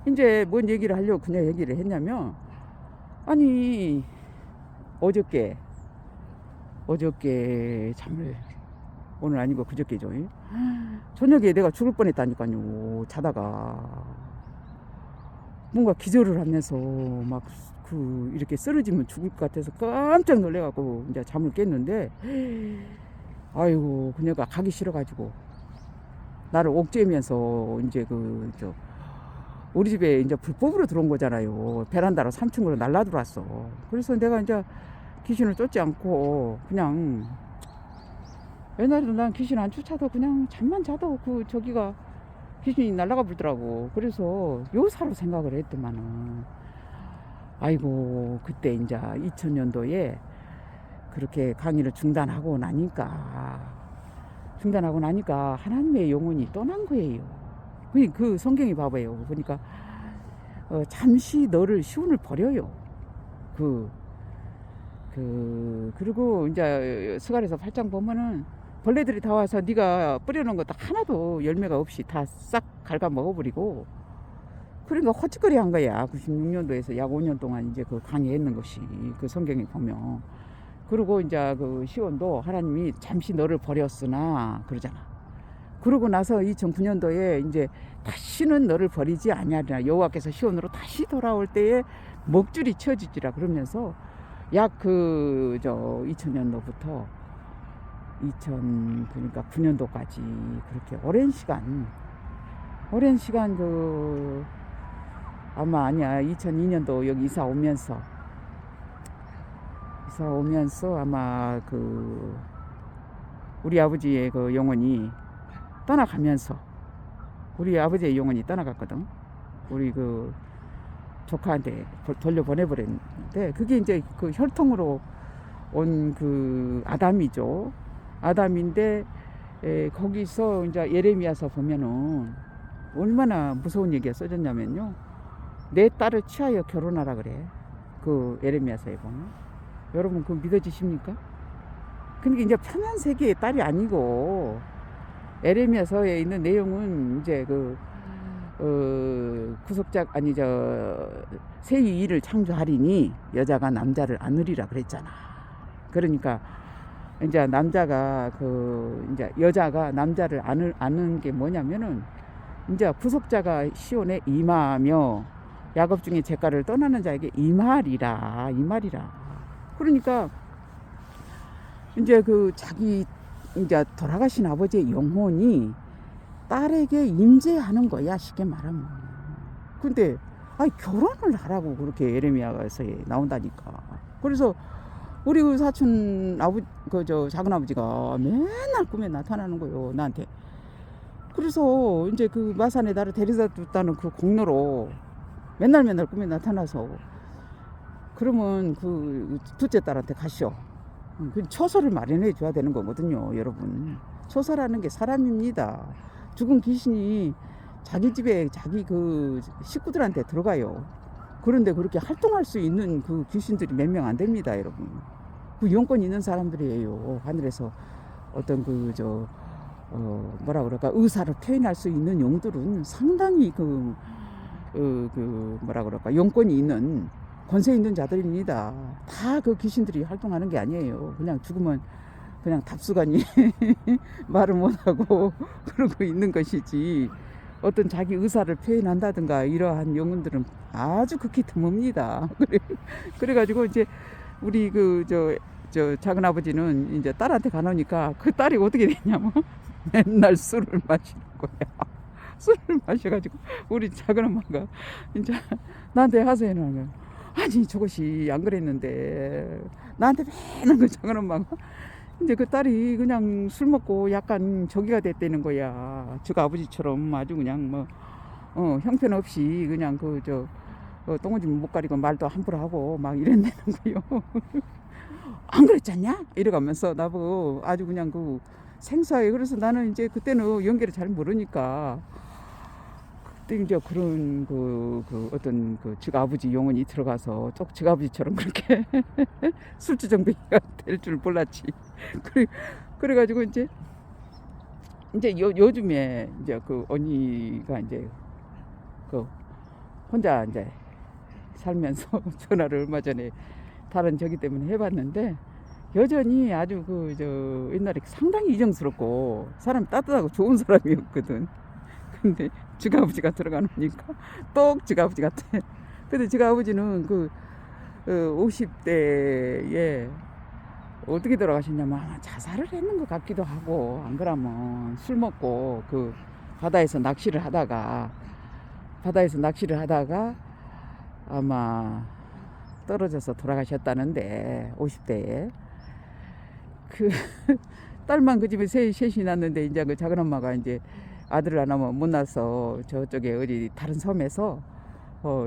이제 뭔 얘기를 하려고 그냥 얘기를 했냐면 아니 어저께 잠을 오늘 아니고 그저께죠. 저녁에 내가 죽을 뻔했다니까요. 자다가 뭔가 기절을 하면서 막 이렇게 쓰러지면 죽을 것 같아서 깜짝 놀래갖고 이제 잠을 깼는데 아이고 그녀가 가기 싫어가지고 나를 옥죄면서 이제 우리 집에 이제 불법으로 들어온 거잖아요. 베란다로 3층으로 날라 들어왔어. 그래서 내가 이제 귀신을 쫓지 않고 그냥 옛날에도 난 귀신 안 쫓아도 그냥 잠만 자도 저기가 귀신이 날아가 불더라고. 그래서 요사로 생각을 했더만은 아이고 그때 이제 2000년도에 그렇게 강의를 중단하고 나니까 하나님의 영혼이 떠난 거예요. 그 성경이 봐봐요. 보니까 잠시 너를 시온을 버려요. 그리고 이제 스갈에서 8장 보면은 벌레들이 다 와서 네가 뿌려놓은 것도 하나도 열매가 없이 다 싹 갉아 먹어버리고 그러니까 허짓거리 한 거야. 96년도에서 약 5년 동안 이제 강의했는 것이 그 성경에 보면. 그리고 이제 시온도 하나님이 잠시 너를 버렸으나 그러잖아. 그러고 나서 2009년도에 이제 다시는 너를 버리지 아니하리라. 여호와께서 시온으로 다시 돌아올 때에 먹줄이 쳐지지라 그러면서 약 2000년도부터 그러니까 9년도까지 그렇게 오랜 시간 아마 아니야 2002년도 여기 이사 오면서 아마 우리 아버지의 영혼이 떠나가면서 우리 아버지의 영혼이 떠나갔거든. 우리 조카한테 돌려보내버렸는데 그게 이제 혈통으로 온 아담이죠. 아담인데 거기서 이제 예레미야서 보면은 얼마나 무서운 얘기가 써졌냐면요. 내 딸을 취하여 결혼하라 그래. 예레미야서에 보면. 여러분 믿어지십니까? 근데 이제 편한 세계의 딸이 아니고 예레미야서에 있는 내용은 이제 새의 일을 창조하리니 여자가 남자를 안으리라 그랬잖아. 그러니까 이제 남자가 이제 여자가 남자를 아는 게 뭐냐면은 이제 구속자가 시온에 임하며 야곱 중에 제가를 떠나는 자에게 임하리라. 그러니까 이제 자기 이제 돌아가신 아버지의 영혼이 딸에게 임재하는 거야, 쉽게 말하면. 근데 결혼을 하라고 그렇게 예레미야서에 나온다니까. 그래서 우리 사촌 작은 아버지가 맨날 꿈에 나타나는 거예요, 나한테. 그래서 이제 마산에 나를 데려다 줬다는 공로로 맨날 꿈에 나타나서 그러면 둘째 딸한테 가시오. 처소를 마련해 줘야 되는 거거든요, 여러분. 처소라는 게 사람입니다. 죽은 귀신이 자기 집에 자기 식구들한테 들어가요. 그런데 그렇게 활동할 수 있는 귀신들이 몇 명 안 됩니다, 여러분. 영권 있는 사람들이에요. 하늘에서 어떤 의사를 표현할 수 있는 영들은 상당히 영권이 있는 권세 있는 자들입니다. 다 귀신들이 활동하는 게 아니에요. 그냥 죽으면 그냥 답수간이 말을 못하고 그러고 있는 것이지 어떤 자기 의사를 표현한다든가 이러한 영혼들은 아주 극히 드뭅니다. 그래가지고 이제 우리 작은 아버지는 이제 딸한테 가놓으니까 딸이 어떻게 됐냐면 맨날 술을 마시는 거야. 술을 마셔가지고 우리 작은 엄마가 이제 나한테 하소연하는 거야. 아니 저것이 안 그랬는데 나한테 맨날 작은 엄마가 근데 딸이 그냥 술 먹고 약간 저기가 됐다는 거야. 아버지처럼 아주 그냥 형편없이 그냥 똥오줌 못 가리고 말도 함부로 하고 막 이랬다는 거요. 안 그랬잖냐? 이래가면서 나보고 아주 그냥 그 생소하게. 그래서 나는 이제 그때는 연기를 잘 모르니까 그때 이제 그런 그 어떤 그 지아버지 용언이 들어가서 쪽 지아버지처럼 그렇게 술주정뱅이가 될 줄 몰랐지. 그래가지고 이제 요즘에 이제 그 언니가 이제 그 혼자 이제 살면서 전화를 얼마 전에 다른 저기 때문에 해봤는데 여전히 아주 그 저 옛날에 상당히 이정스럽고 사람 따뜻하고 좋은 사람이었거든. 근데 지가 아버지가 들어가놓으니까 똑 지가 아버지 같아. 근데 지가 아버지는 그 50대에 어떻게 돌아가셨냐면 아마 자살을 했는 것 같기도 하고, 안 그러면 술 먹고 그 바다에서 낚시를 하다가 아마 떨어져서 돌아가셨다는데 50대에 그 딸만 그 집에 셋이 낳는데 이제 그 작은 엄마가 이제 아들을 안 하면 못 낳아서 저쪽에 어디 다른 섬에서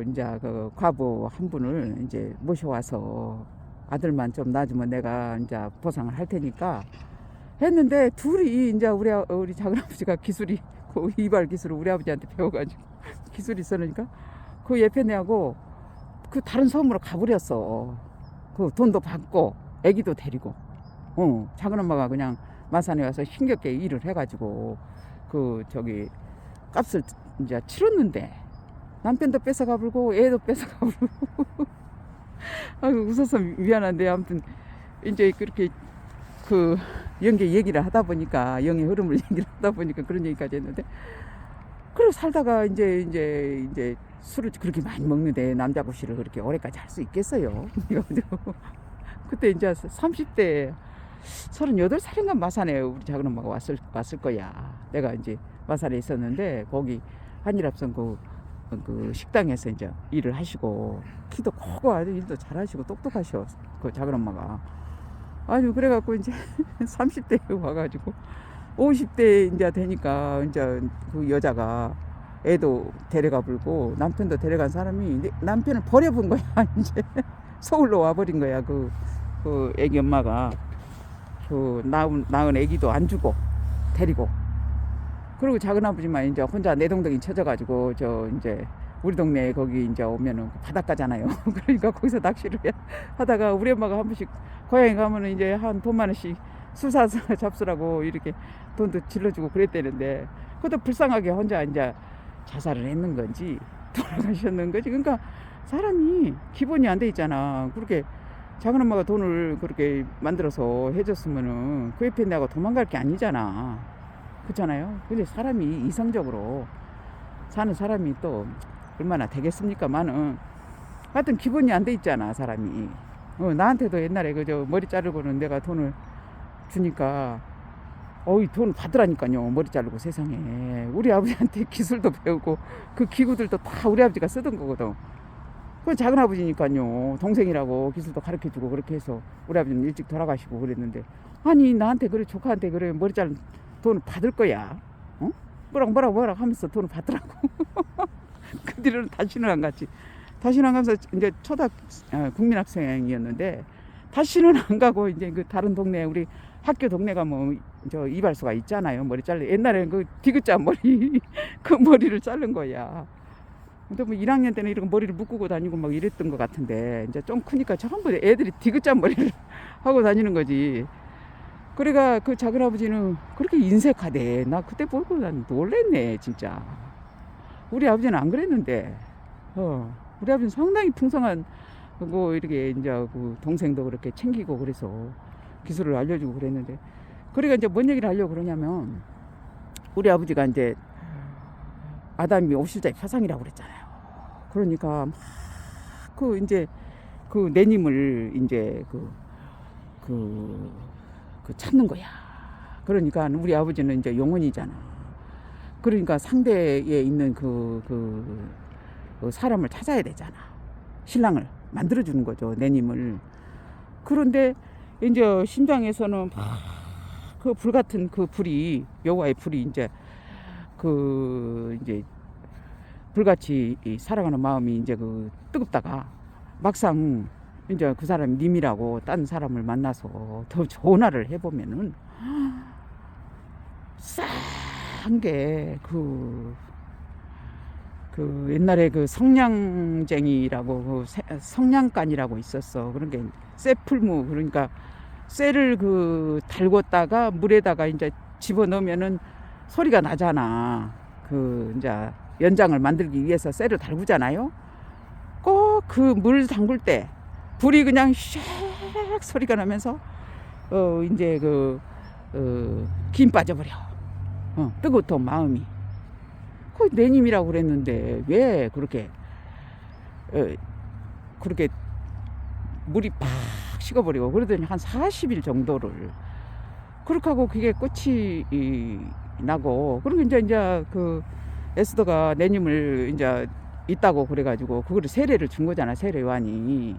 이제 그 과부 한 분을 이제 모셔와서 아들만 좀 낳아주면 내가 이제 보상을 할 테니까 했는데, 둘이 이제 우리 작은 아버지가 기술이 그 이발 기술을 우리 아버지한테 배워가지고 기술이 있으니까 그 예편애하고 그 다른 섬으로 가버렸어. 그 돈도 받고 애기도 데리고. 작은 엄마가 그냥 마산에 와서 힘겹게 일을 해가지고 그 저기 값을 이제 치렀는데 남편도 뺏어가 불고 애도 뺏어가 불고. 아이고 웃어서 미안한데, 아무튼 이제 그렇게 그 영의 얘기를 하다 보니까, 영의 흐름을 얘기를 하다 보니까 그런 얘기까지 했는데, 그리고 살다가 이제 술을 그렇게 많이 먹는데 남자 구실을 그렇게 오래까지 할 수 있겠어요? 그때 이제 30대 38살인가 마산에 우리 작은 엄마가 왔을 거야. 내가 이제 마산에 있었는데 거기 한일합성 그 식당에서 이제 일을 하시고, 키도 크고 아주 일도 잘하시고 똑똑하셔 그 작은 엄마가. 아주 그래갖고 이제 30대에 와가지고 50대 이제 되니까 이제 그 여자가 애도 데려가 불고 남편도 데려간 사람이 남편을 버려본 거야. 이제 서울로 와버린 거야. 그 애기 엄마가 그 낳은 애기도 안 주고 데리고. 그리고 작은 아버지만 이제 혼자 내동댕이 쳐져가지고 저 이제 우리 동네에 거기 이제 오면은 바닷가잖아요. 그러니까 거기서 낚시를 하다가 우리 엄마가 한 번씩 고향에 가면은 이제 한 돈만 원씩 술 사서 잡수라고 이렇게 돈도 질러주고 그랬대는데, 그것도 불쌍하게 혼자 이제 자살을 했는 건지 돌아가셨는 거지. 그러니까 사람이 기본이 안 돼 있잖아. 그렇게 작은 엄마가 돈을 그렇게 만들어서 해줬으면은 그 옆에 내가 도망갈 게 아니잖아. 그렇잖아요. 근데 사람이 이성적으로 사는 사람이 또 얼마나 되겠습니까만은, 하여튼 기본이 안 돼 있잖아 사람이. 나한테도 옛날에 그저 머리 자르고는 내가 돈을 주니까 어이 돈 받으라니까요. 머리 자르고 세상에. 우리 아버지한테 기술도 배우고 그 기구들도 다 우리 아버지가 쓰던 거거든. 그 작은 아버지니까요. 동생이라고 기술도 가르쳐주고 그렇게 해서 우리 아버지는 일찍 돌아가시고 그랬는데, 아니 나한테 그래 조카한테 그래 머리 자른 돈을 받을 거야. 뭐라고 하면서 돈을 받더라고. 그 뒤로는 다시는 안 갔지. 다시는 안 가면서 이제 국민학생이었는데 다시는 안 가고 이제 그 다른 동네 우리 학교 동네가 뭐 저 이발소가 있잖아요. 머리 잘라. 옛날에 그 디귿자 머리 그 머리를 자른 거야. 근데 뭐 1학년 때는 이런 머리를 묶고 다니고 막 이랬던 것 같은데, 이제 좀 크니까 전부 애들이 디귿자 머리를 하고 다니는 거지. 그러니까 그 작은 아버지는 그렇게 인색하대. 나 그때 보고 난 놀랬네 진짜. 우리 아버지는 안 그랬는데, 우리 아버지는 상당히 풍성한 뭐 이렇게 이제 그 동생도 그렇게 챙기고 그래서 기술을 알려주고 그랬는데, 그러니까 이제 뭔 얘기를 하려고 그러냐면, 우리 아버지가 이제 아담이 옵실자의 파상이라고 그랬잖아요. 그러니까 막 그 이제 그 내님을 이제 그 찾는 거야. 그러니까 우리 아버지는 이제 영혼이잖아. 그러니까 상대에 있는 그 사람을 찾아야 되잖아. 신랑을 만들어주는 거죠, 내님을. 그런데 이제 심장에서는 그 불같은 그 불이, 여호와의 불이 이제 불같이 살아가는 마음이 이제 그 뜨겁다가 막상 이제 그 사람이 님이라고 딴 사람을 만나서 더 전화를 해보면은 싼게 그 옛날에 그 성냥쟁이라고 그 성냥간이라고 있었어. 그런 게 쇠풀무, 그러니까 쇠를 그 달궜다가 물에다가 이제 집어 넣으면은 소리가 나잖아. 그 이제 연장을 만들기 위해서 쇠를 달구잖아요. 꼭 그 물 담글 때 불이 그냥 샥 소리가 나면서 이제 김 빠져버려. 뜨거웠던 마음이. 그 내님이라고 그랬는데 왜 그렇게 물이 팍 식어버리고 그러더니 한 40일 정도를 그렇게 하고 그게 끝이 나고, 그리고 이제 그 에스더가 내님을 이제 있다고 그래가지고 그거를 세례를 준 거잖아, 세례 요한이.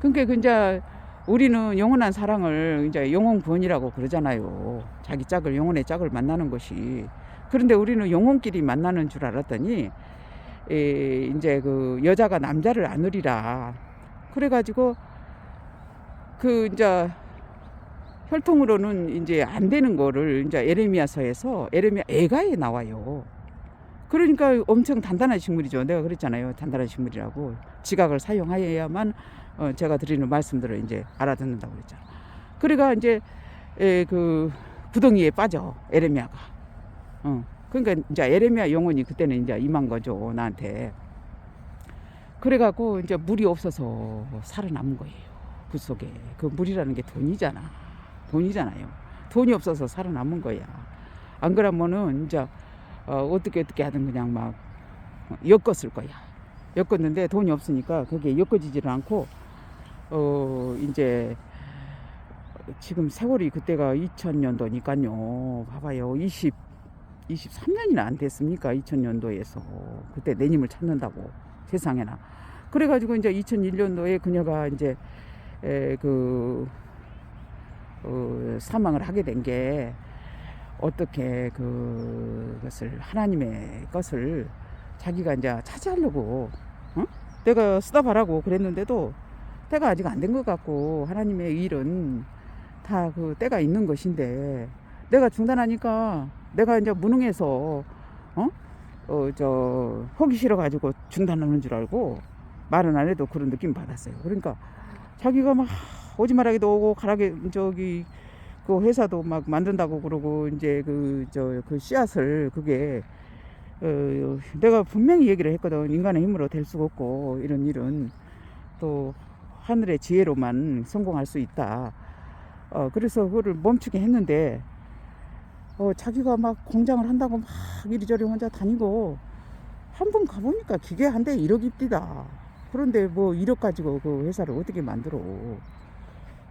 그러니까 이제 우리는 영원한 사랑을 이제 영혼 구원이라고 그러잖아요. 자기 짝을, 영혼의 짝을 만나는 것이. 그런데 우리는 영혼끼리 만나는 줄 알았더니 이제 그 여자가 남자를 안으리라 그래가지고 그 이제 혈통으로는 이제 안 되는 거를 이제 에레미야서에서 에레미야 애가에 나와요. 그러니까 엄청 단단한 식물이죠. 내가 그랬잖아요, 단단한 식물이라고. 지각을 사용하여야만 제가 드리는 말씀들을 이제 알아듣는다고 그랬잖아. 그러니까 이제 그 구덩이에 빠져 에레미야가. 그러니까 이제 에레미야 영혼이 그때는 이제 임한 거죠, 나한테. 그래갖고 이제 물이 없어서 살아남은 거예요, 그 속에. 그 물이라는 게 돈이잖아요. 돈이 없어서 살아남은 거야. 안 그러면은 이제 어떻게 하든 그냥 막 엮었을 거야. 엮었는데 돈이 없으니까 그게 엮어지지를 않고 이제 지금 세월이 그때가 2000년도니까요. 봐봐요. 23년이나 안 됐습니까? 2000년도에서. 그때 내님을 찾는다고, 세상에나. 그래가지고 이제 2001년도에 그녀가 이제 사망을 하게 된 게, 어떻게 그것을, 하나님의 것을 자기가 이제 차지하려고, 내가 쓰다 바라고 그랬는데도 때가 아직 안 된 것 같고, 하나님의 일은 다 그 때가 있는 것인데, 내가 중단하니까 내가 이제 무능해서 하기 싫어가지고 중단하는 줄 알고 말은 안 해도 그런 느낌 받았어요. 그러니까 자기가 막 오지 말하기도 오고 가라게 그 회사도 막 만든다고 그러고 이제 그 씨앗을 그게 내가 분명히 얘기를 했거든. 인간의 힘으로 될 수가 없고 이런 일은 또 하늘의 지혜로만 성공할 수 있다. 그래서 그거를 멈추게 했는데 자기가 막 공장을 한다고 막 이리저리 혼자 다니고 한 번 가보니까 기계 한 대 1억입디다. 그런데 뭐 1억 가지고 그 회사를 어떻게 만들어?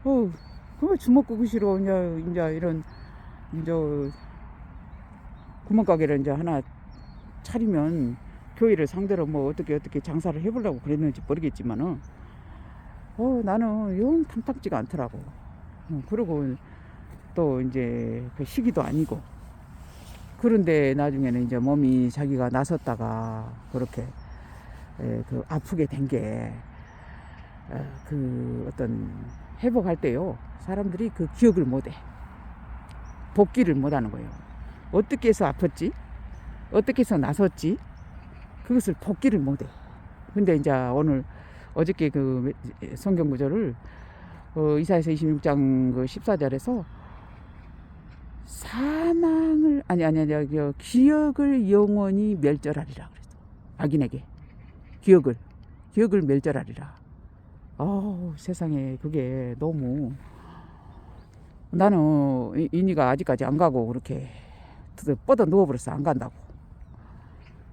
그거 주먹구구시로 이제 이런 이제 구멍가게를 이제 하나 차리면 교회를 상대로 뭐 어떻게 장사를 해보려고 그랬는지 모르겠지만은 나는 영 탐탁지가 않더라고. 그리고 또 이제 그 시기도 아니고. 그런데 나중에는 이제 몸이 자기가 나섰다가 그렇게 그 아프게 된 게 그 어떤 회복할 때요, 사람들이 그 기억을 못해. 복귀를 못하는 거예요. 어떻게 해서 아팠지? 어떻게 해서 나섰지? 그것을 복귀를 못해. 근데 이제 어저께 그 성경 구절을 이사야서 26장 그 14절에서 사망을 기억을 영원히 멸절하리라 그랬어. 악인에게 기억을 멸절하리라. 세상에 그게 너무, 나는 이니가 아직까지 안 가고 그렇게 뻗어 누워버렸어. 안 간다고.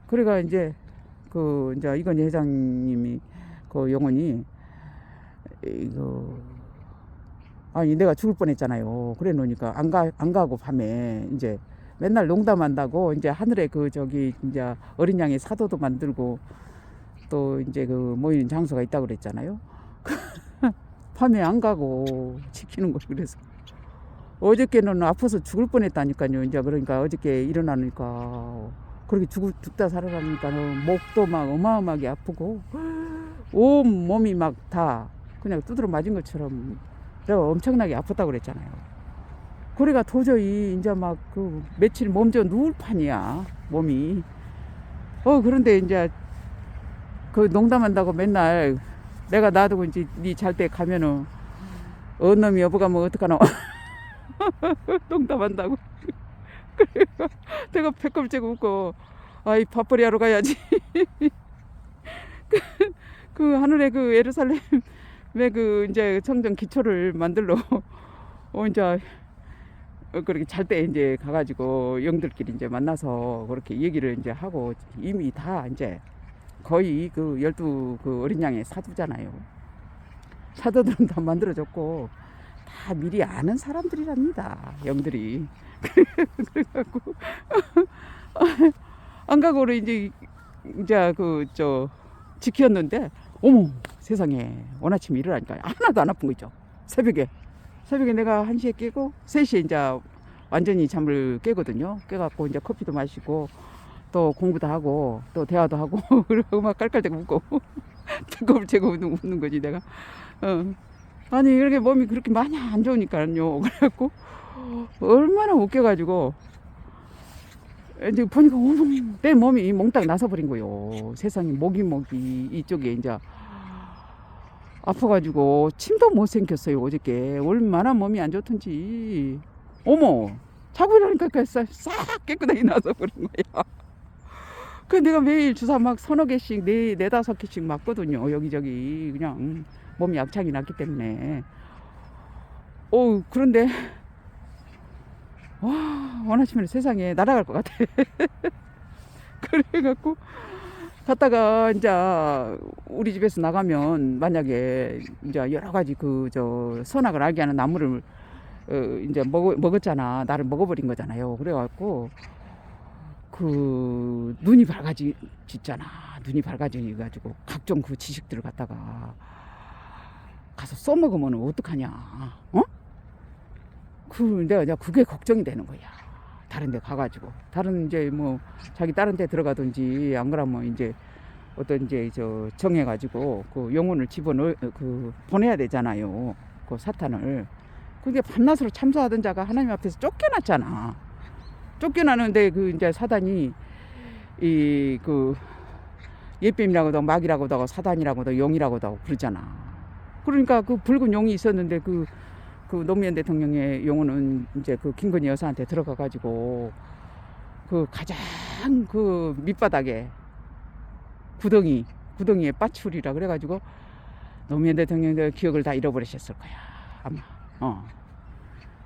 그래가 이제 이제 이건희 회장님이 그 영혼이 아니 내가 죽을 뻔했잖아요. 그래 놓으니까 안 가고 밤에 이제 맨날 농담한다고 이제 하늘에 이제 어린 양의 사도도 만들고 또 이제 그 모이는 장소가 있다고 그랬잖아요. 밤에 안 가고 지키는 거. 그래서 어저께는 아파서 죽을 뻔했다니까요. 이제 그러니까 어저께 일어나니까 그렇게 죽다 살아가니까 목도 막 어마어마하게 아프고 온 몸이 막 다 그냥 두드러 맞은 것처럼 내가 엄청나게 아팠다고 그랬잖아요. 그래가 도저히 이제 막 그 며칠 몸져 누울 판이야 몸이. 그런데 이제 그 농담한다고 맨날 내가 놔두고 이제 니 잘 때 가면은 놈이 여보가면 어떡하나 농담한다고. 그래가 내가 배꼽 째고 웃고 아이 밥벌이 하러 가야지. 그 하늘에 그 예루살렘에 그 이제 성전 기초를 만들러 이제 그렇게 잘 때 이제 가가지고 영들끼리 이제 만나서 그렇게 얘기를 이제 하고 이미 다 이제 거의 그 12 그 어린 양의 사두잖아요. 사도들은 다 만들어졌고 다 미리 아는 사람들이랍니다. 영들이. 그래갖고 안 가고 이제 그 지켰는데 어머 세상에 원아침에 일어나니까 하나도 안 아픈 거 있죠. 새벽에 내가 1시에 깨고 3시에 이제 완전히 잠을 깨거든요. 깨갖고 이제 커피도 마시고 또 공부도 하고 또 대화도 하고 그리고 막 깔깔대고 웃고 배꼽을 재고 웃는 거지 내가. 아니 이렇게 몸이 그렇게 많이 안 좋으니까요. 그래갖고 얼마나 웃겨가지고 이제 보니까 내 몸이 몽땅 나서버린 거요. 세상에 목이 이쪽에 이제 아파가지고 침도 못 삼켰어요. 어저께 얼마나 몸이 안 좋던지. 어머 자고 일어나니까 싹 깨끗하게 나서 버린 거야. 그 내가 매일 주사 막 서너 개씩 네다섯 개씩 맞거든요. 여기저기 그냥 몸이 약창이 났기 때문에. 그런데 와 원하시면 세상에 날아갈 것 같아. 그래갖고 갔다가 이제 우리 집에서 나가면 만약에 이제 여러 가지 선악을 알게 하는 나무를 이제 먹었잖아. 나를 먹어버린 거잖아요. 그래갖고 그 눈이 밝아지잖아. 눈이 밝아져가지고 각종 그 지식들을 갖다가 가서 써먹으면 어떡하냐. 내가 그게 걱정이 되는 거야. 다른 데 가가지고 다른 이제 뭐 자기 다른 데 들어가든지 안 그러면 이제 어떤 이제 정해가지고 그 영혼을 보내야 되잖아요. 그 사탄을. 그게 밤낮으로 참소하던 자가 하나님 앞에서 쫓겨났잖아. 쫓겨나는데 그 이제 사단이 그 예뱀이라고도 하고 마귀라고도 하고 사단이라고도 하고 영이라고도 하고 그러잖아. 그러니까 그 붉은 용이 있었는데 그 노무현 대통령의 용어는 이제 그 김건희 여사한테 들어가가지고 그 가장 그 밑바닥에 구덩이에 빠출이라 그래가지고 노무현 대통령의 기억을 다 잃어버리셨을 거야 아마.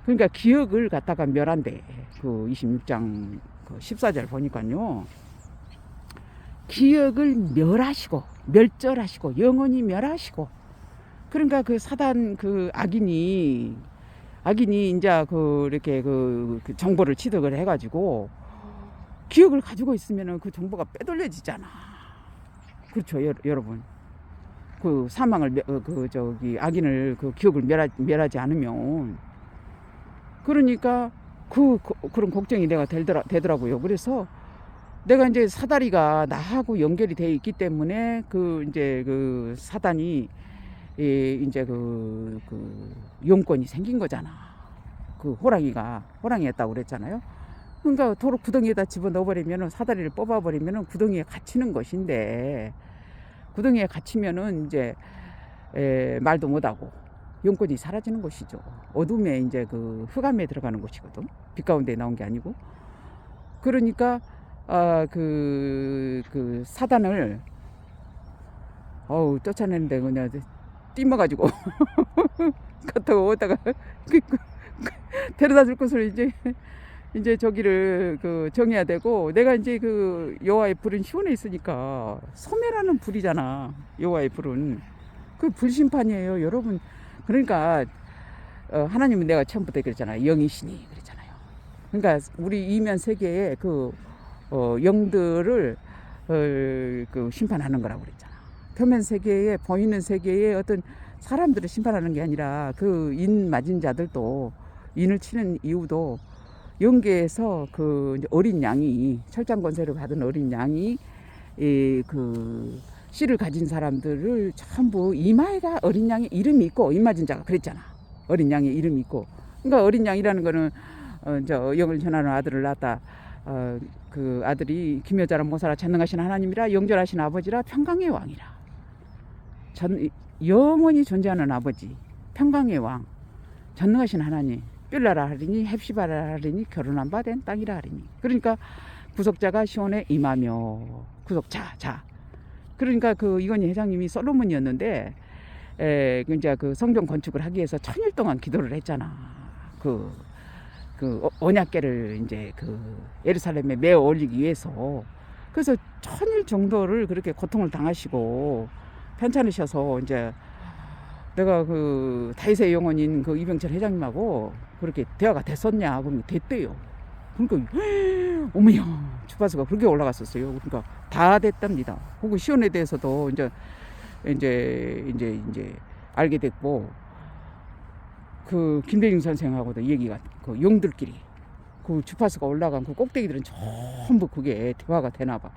그러니까 기억을 갖다가 멸한대. 그 26장 그 14절 보니까요. 기억을 멸절하시고 영원히 멸하시고. 그러니까 그 사단 그 악인이 이제 이렇게 그 정보를 취득을 해가지고 기억을 가지고 있으면은 그 정보가 빼돌려지잖아. 그렇죠, 여러분. 그 사망을 악인을 그 기억을 멸하지 않으면. 그러니까 그런 걱정이 내가 되더라고요. 그래서 내가 이제 사다리가 나하고 연결이 돼 있기 때문에 이제 그 사단이 이제 그 용권이 생긴 거잖아. 그 호랑이였다고 그랬잖아요. 그러니까 도로 구덩이에다 집어넣어버리면은 사다리를 뽑아버리면은 구덩이에 갇히는 것인데 구덩이에 갇히면은 이제 말도 못하고 용권이 사라지는 것이죠. 어둠에 이제 그 흑암에 들어가는 것이거든. 빛 가운데 나온 게 아니고. 그러니까 그 사단을 쫓아내는데 그냥 띠먹어가지고 갔다가 오다가 데려다 줄 것을 이제 저기를 정해야 되고. 내가 이제 그 여호와의 불은 시온에 있으니까 소멸하는 불이잖아. 여호와의 불은 그 불심판이에요, 여러분. 그러니까 하나님은 내가 처음부터 그랬잖아요. 영이시니 그랬잖아요. 그러니까 우리 이면 세계에 영들을 그 심판하는 거라고 그랬잖아. 표면 세계에 보이는 세계에 어떤 사람들을 심판하는 게 아니라 그 인 맞은 자들도 인을 치는 이유도 영계에서 그 이제 어린 양이 철장 권세를 받은 어린 양이 그 씨를 가진 사람들을 전부 이마에다 어린 양의 이름이 있고 임마진자가 그랬잖아. 어린 양의 이름이 있고. 그러니까 어린 양이라는 거는 저 영을 전하는 아들을 낳았다. 그 아들이 김여자라 모사라 전능하신 하나님이라 영절하신 아버지라 평강의 왕이라. 영원히 존재하는 아버지, 평강의 왕, 전능하신 하나님. 삘라라 하리니 헵시바라 하리니 결혼한 바 된 땅이라 하리니. 그러니까 구속자가 시온에 임하며 구속자. 그러니까 그 이건희 회장님이 솔로몬이었는데 이제 그 성전 건축을 하기 위해서 1000일 동안 기도를 했잖아. 그 언약궤를 이제 그 예루살렘에 메어 올리기 위해서. 그래서 1000일 정도를 그렇게 고통을 당하시고 편찮으셔서 이제 내가 그 다윗의 영혼인 그 이병철 회장님하고 그렇게 대화가 됐었냐? 그러면 됐대요. 그러니까 어머야 주파수가 그렇게 올라갔었어요. 그러니까 다 됐답니다. 그리고 시온에 대해서도 이제 알게 됐고 그 김대중 선생하고도 얘기가 그 용들끼리 그 주파수가 올라간 그 꼭대기들은 전부 그게 대화가 되나 봐.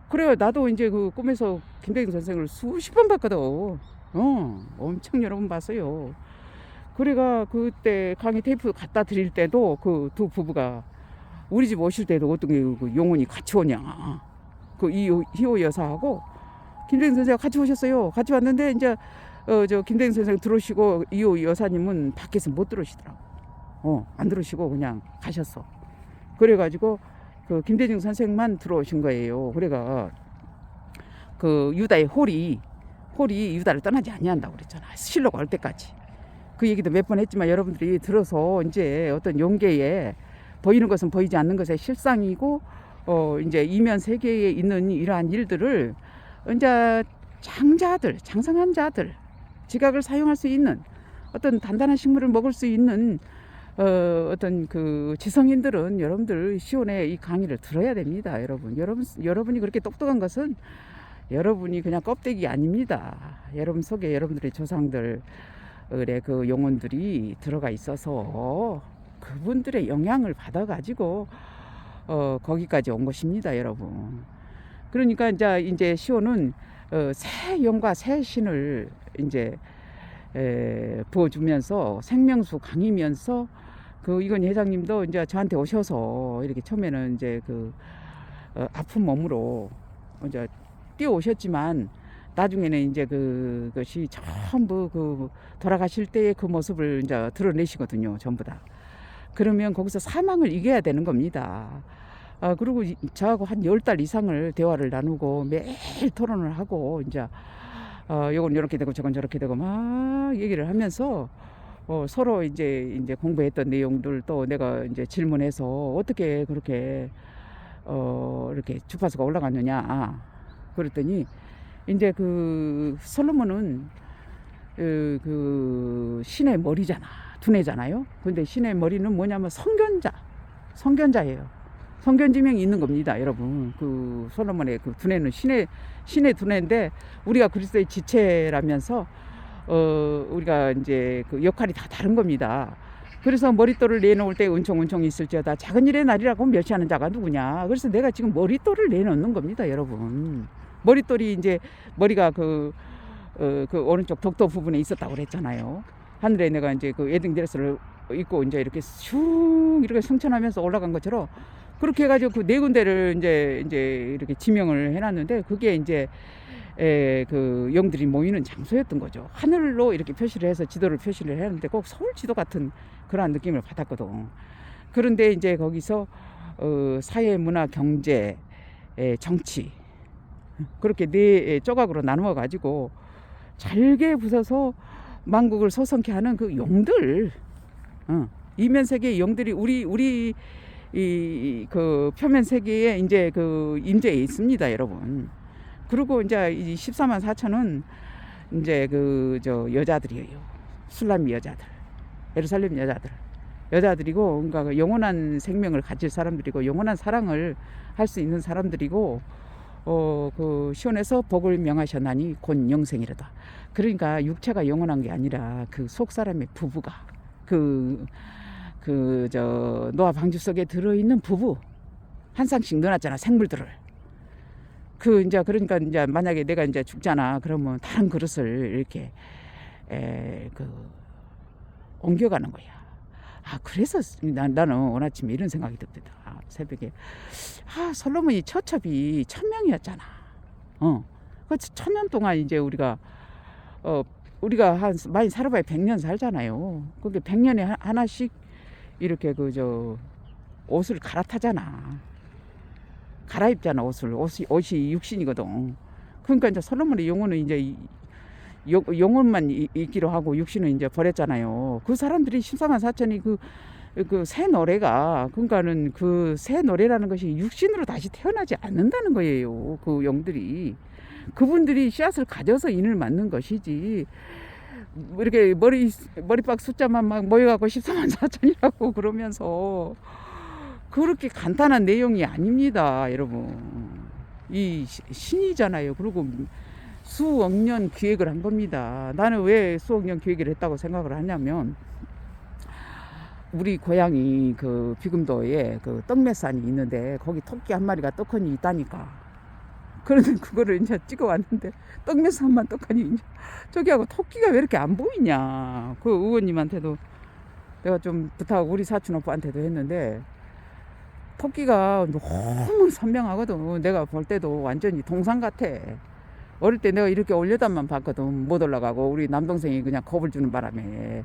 그래요. 나도 이제 그 꿈에서 김대중 선생을 수십 번 봤거든. 엄청 여러 번 봤어요. 그래가 그때 강의 테이프 갖다 드릴 때도 그 두 부부가 우리 집 오실 때도 어떤 게 그 영혼이 같이 오냐. 그 희호 여사하고 김대중 선생가 같이 오셨어요. 같이 왔는데 이제 저 김대중 선생 들어오시고 이호 여사님은 밖에서 못 들어오시더라고. 안 들어오시고 그냥 가셨어. 그래가지고 그 김대중 선생만 들어오신 거예요. 그래가 그 유다의 홀이 유다를 떠나지 아니한다고 그랬잖아. 실로가 올 때까지. 그 얘기도 몇 번 했지만 여러분들이 들어서 이제 어떤 용계에 보이는 것은 보이지 않는 것의 실상이고 이제 이면 세계에 있는 이러한 일들을 이제 장성한 자들, 지각을 사용할 수 있는 어떤 단단한 식물을 먹을 수 있는 어떤 그 지성인들은 여러분들 시온의 이 강의를 들어야 됩니다. 여러분이 그렇게 똑똑한 것은 여러분이 그냥 껍데기 아닙니다. 여러분 속에 여러분들의 조상들의 그 영혼들이 들어가 있어서 그분들의 영향을 받아가지고 거기까지 온 것입니다, 여러분. 그러니까 이제 시온은 새 영과 새 신을 이제 부어주면서 생명수 강이면서 그 이건희 회장님도 이제 저한테 오셔서 이렇게 처음에는 이제 그 아픈 몸으로 이제 뛰어오셨지만 나중에는 이제 그것이 전부 그 돌아가실 때의 그 모습을 이제 드러내시거든요, 전부 다. 그러면 거기서 사망을 이겨야 되는 겁니다. 그리고 저하고 한 10달 이상을 대화를 나누고 매일 토론을 하고 이제 요건 이렇게 되고 저건 저렇게 되고 막 얘기를 하면서 서로 이제 공부했던 내용들 또 내가 이제 질문해서 어떻게 그렇게 이렇게 주파수가 올라갔느냐 그랬더니 이제 그 솔로몬은 그 신의 머리잖아, 두뇌잖아요. 근데 신의 머리는 뭐냐면 성견자예요. 성견지명이 있는 겁니다, 여러분. 그 솔로몬의 그 두뇌는 신의 두뇌인데 우리가 그리스도의 지체라면서 우리가 이제 그 역할이 다 다른 겁니다. 그래서 머릿돌을 내놓을 때 은총이 있을지어다 작은 일의 날이라고 멸시하는 자가 누구냐. 그래서 내가 지금 머릿돌을 내놓는 겁니다, 여러분. 머릿돌이 이제 머리가 그 오른쪽 독도 부분에 있었다고 그랬잖아요. 하늘에 내가 이제 그 웨딩 드레스를 입고 이제 이렇게 슝 이렇게 승천하면서 올라간 것처럼 그렇게 해가지고 그 네 군데를 이제 이렇게 지명을 해놨는데 그게 이제 그 영들이 모이는 장소였던 거죠. 하늘로 이렇게 표시를 해서 지도를 표시를 했는데 꼭 서울 지도 같은 그러한 느낌을 받았거든. 그런데 이제 거기서 사회, 문화, 경제, 정치 그렇게 네 조각으로 나누어 가지고 잘게 부숴서 만국을 소성케 하는 그 용들, 이면 세계의 영들이 우리 그 표면 세계에 이제 그 임재해 있습니다, 여러분. 그리고 이제 이 14만 4천은 이제 그 여자들이에요. 술람미 여자들, 예루살렘 여자들이고, 그러니까 영원한 생명을 가질 사람들이고, 영원한 사랑을 할 수 있는 사람들이고, 그 시온에서 복을 명하셨나니 곧 영생이라다. 그러니까 육체가 영원한 게 아니라 그 속 사람의 부부가 그 그 저 노아 방주석에 들어있는 부부 한 쌍씩 넣어놨잖아, 생물들을. 그 이제 그러니까 이제 만약에 내가 이제 죽잖아, 그러면 다른 그릇을 이렇게 그 옮겨가는 거야. 아, 그래서 나는 오늘 아침에 이런 생각이 듭니다. 아, 새벽에 솔로몬이 처첩이 1000명이었잖아. 그 1000년 동안 이제 우리가 한 많이 살아봐야 100년 살잖아요. 그게 100년에 하나씩 이렇게 그 저 옷을 갈아타잖아. 갈아입잖아, 옷이 육신이거든. 그러니까 이제 솔로몬의 영혼은 이제 영혼만 있기로 하고 육신은 이제 버렸잖아요. 그 사람들이 14만 4천이 그 새 노래가, 그러니까는 그 새 노래라는 것이 육신으로 다시 태어나지 않는다는 거예요. 그 영들이, 그분들이 씨앗을 가져서 인을 맞는 것이지, 이렇게 머리박 숫자만 막 모여갖고 14만 4천이라고 그러면서 그렇게 간단한 내용이 아닙니다, 여러분. 이 신이잖아요. 그리고 수억 년 기획을 한 겁니다. 나는 왜 수억 년 기획을 했다고 생각을 하냐면, 우리 고향이 그 비금도에 그 떡매산이 있는데 거기 토끼 한 마리가 떡하니 있다니까. 그런데 그거를 이제 찍어 왔는데 떡매산만 떡하니 이제 저기하고 토끼가 왜 이렇게 안 보이냐. 그 의원님한테도 내가 좀 부탁하고 우리 사촌 오빠한테도 했는데, 토끼가 너무 선명하거든. 내가 볼 때도 완전히 동상 같아. 어릴 때 내가 이렇게 올려다만 봤거든. 못 올라가고 우리 남동생이 그냥 겁을 주는 바람에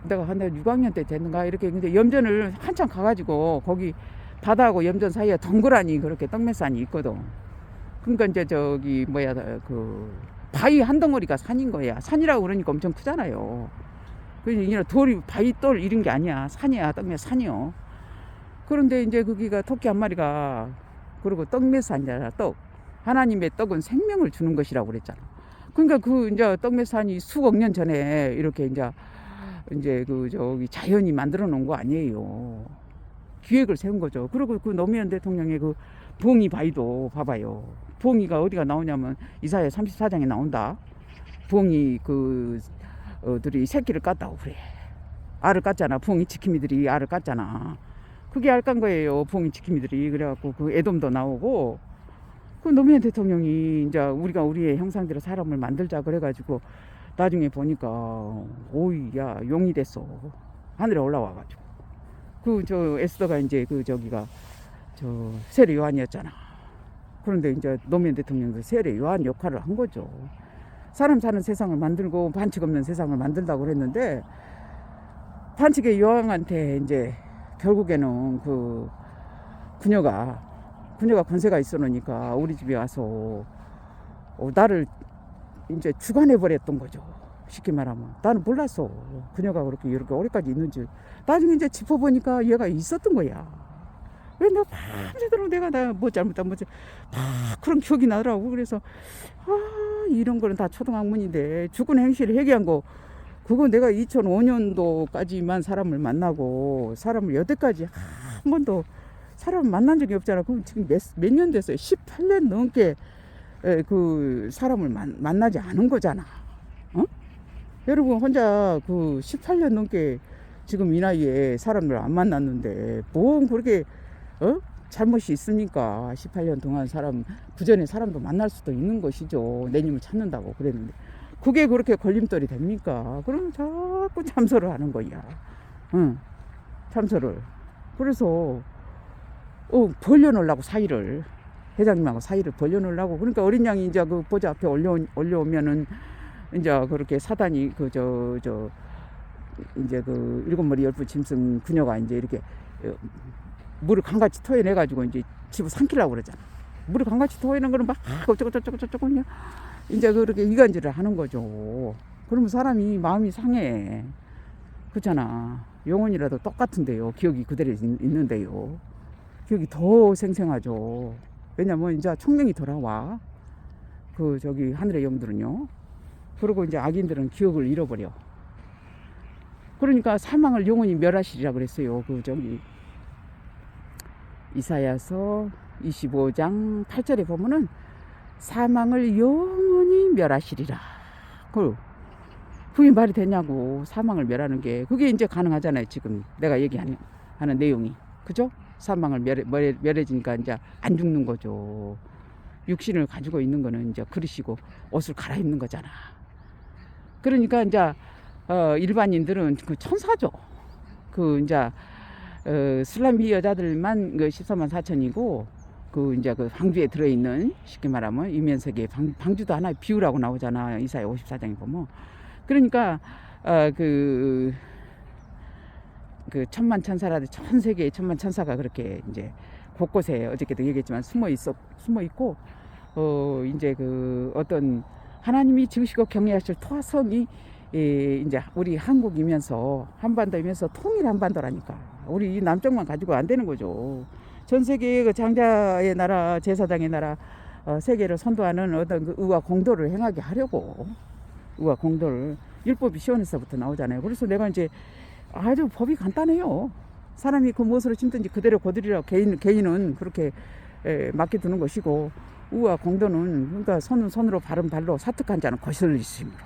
내가 한 6학년 때 됐는가 이렇게 이제 염전을 한참 가가지고 거기 바다하고 염전 사이에 덩그라니 그렇게 떡매산이 있거든. 그러니까 이제 저기 뭐야 그 바위 한 덩어리가 산인 거야. 산이라고 그러니까 엄청 크잖아요. 그러니까 돌이 바위 돌 이런 게 아니야. 산이야. 떡매산이요. 그런데 이제 거기가 토끼 한 마리가, 그리고 떡매산이잖아. 떡. 하나님의 떡은 생명을 주는 것이라고 그랬잖아. 그러니까 그 이제 떡매산이 수억 년 전에 이렇게 이제 그 저기 자연이 만들어 놓은 거 아니에요. 기획을 세운 거죠. 그리고 그 노무현 대통령의 그 부엉이 바위도 봐봐요. 부엉이가 어디가 나오냐면 이사야 34장에 나온다. 부엉이 들이 새끼를 깠다고 그래. 알을 깠잖아. 부엉이 지킴이들이 알을 깠잖아. 그게 알 깐 거예요. 부엉이 지킴이들이. 그래갖고 그 애돔도 나오고, 그 노무현 대통령이 이제 우리의 형상대로 사람을 만들자 그래가지고 나중에 보니까 오이야 용이 됐어. 하늘에 올라와가지고 그 저 에스더가 이제 그 저기가 저 세례 요한이었잖아. 그런데 이제 노무현 대통령도 세례 요한 역할을 한 거죠. 사람 사는 세상을 만들고 반칙 없는 세상을 만들다고 그랬는데, 반칙의 여왕한테 이제 결국에는 그 그녀가 권세가 있어 놓으니까 우리 집에 와서 나를 이제 주관해 버렸던 거죠. 쉽게 말하면 나는 몰랐어. 그녀가 그렇게 이렇게 오래까지 있는 줄. 나중에 이제 짚어보니까 얘가 있었던 거야. 왜 내가 밤새도록 내가 뭐 잘못한 뭐지 다 그런 기억이 나더라고. 그래서 이런 거는 다 초등학문인데 죽은 행실을 회개한 거, 그거 내가 2005년도까지만 사람을 만나고 사람을 여태까지 한 번도 사람을 만난 적이 없잖아. 그럼 지금 몇 년 됐어요. 18년 넘게 그 사람을 만나지 않은 거잖아. 여러분 혼자 그 18년 넘게 지금 이 나이에 사람을 안 만났는데 뭐 그렇게 잘못이 있습니까? 18년 동안 그전에 사람도 만날 수도 있는 것이죠. 내님을 찾는다고 그랬는데 그게 그렇게 걸림돌이 됩니까? 그러면 자꾸 참소를 하는 거야. 참소를. 그래서 벌려놓으려고 사이를, 회장님하고 사이를 벌려놓으려고. 그러니까 어린 양이 이제 그 보좌 앞에 올려오면은 이제 그렇게 사단이 이제 그 7머리 10부 짐승 그녀가 이제 이렇게 물을 강같이 토해내가지고 이제 집을 삼키려고 그러잖아. 물을 강같이 토해내는 거는 막 어쩌고 이제 그렇게 이간질을 하는 거죠. 그러면 사람이 마음이 상해. 그렇잖아. 영혼이라도 똑같은데요. 기억이 그대로 있는데요. 기억이 더 생생하죠. 왜냐면 이제 총명이 돌아와. 그 저기 하늘의 영들은요. 그리고 이제 악인들은 기억을 잃어버려. 그러니까 사망을 영원히 멸하시리라 그랬어요. 그 저기 이사야서 25장 8절에 보면은 사망을 영원히 멸하시리라. 그게 말이 되냐고. 사망을 멸하는 게 그게 이제 가능하잖아요. 지금 내가 얘기하는 내용이 그죠? 사망을 멸해지니까 이제 안 죽는 거죠. 육신을 가지고 있는 거는 이제 그릇이고 옷을 갈아입는 거잖아. 그러니까 이제 일반인들은 그 천사죠. 그 이제 슬람비 여자들만 그 14만 4천이고 그 이제 그 방주에 들어있는 쉽게 말하면 이면석에 방주도 하나의 비유라고 나오잖아. 이사야 54장에 보면. 그러니까 그 천만 천사라도 전 세계의 천만 천사가 그렇게 이제 곳곳에 어저께도 얘기했지만 숨어 있고 이제 그 어떤 하나님이 지으시고 경외하실 토하성이 이제 우리 한국이면서 한반도이면서 통일 한반도라니까. 우리 이 남쪽만 가지고 안 되는 거죠. 전 세계의 그 장자의 나라, 제사장의 나라, 세계를 선도하는 어떤 그 의와 공도를 행하게 하려고. 의와 공도를. 율법이 시온에서부터 나오잖아요. 그래서 내가 이제 아주 법이 간단해요. 사람이 그 무엇으로 심든지 그대로 거두리라. 개인은 그렇게 맡겨두는 것이고, 의와 공도는 그러니까 손은 손으로 발은 발로 사특한 자는 거슬리심으로.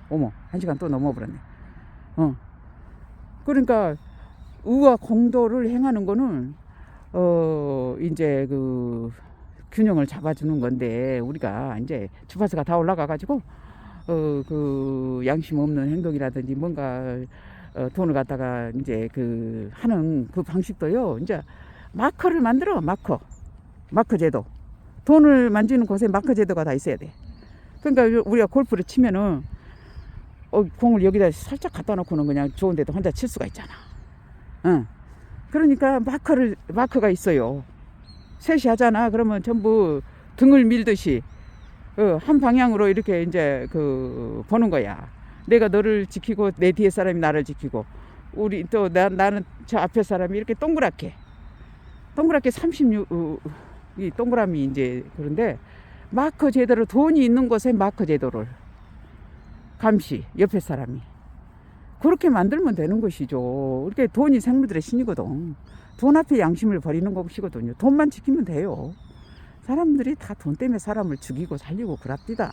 어머, 1시간 또 넘어버렸네. 그러니까 의와 공도를 행하는 거는 이제 그 균형을 잡아주는 건데, 우리가 이제 주파수가 다 올라가가지고 그 양심 없는 행동이라든지 뭔가 돈을 갖다가 이제 그 하는 그 방식도요. 이제 마커를 만들어. 마커 제도. 돈을 만지는 곳에 마커 제도가 다 있어야 돼. 그러니까 우리가 골프를 치면은 공을 여기다 살짝 갖다 놓고는 그냥 좋은 데도 혼자 칠 수가 있잖아. 그러니까 마커가 있어요. 셋이 하잖아. 그러면 전부 등을 밀듯이 한 방향으로 이렇게 이제 그 보는 거야. 내가 너를 지키고 내 뒤에 사람이 나를 지키고, 우리 또 나는 저 앞에 사람이 이렇게 동그랗게 36 이 동그라미 이제. 그런데 마커 제도로, 돈이 있는 곳에 마커 제도를 감시, 옆에 사람이 그렇게 만들면 되는 것이죠. 이렇게 돈이 생물들의 신이거든. 돈 앞에 양심을 버리는 것이거든요. 돈만 지키면 돼요. 사람들이 다 돈 때문에 사람을 죽이고 살리고 그럽디다.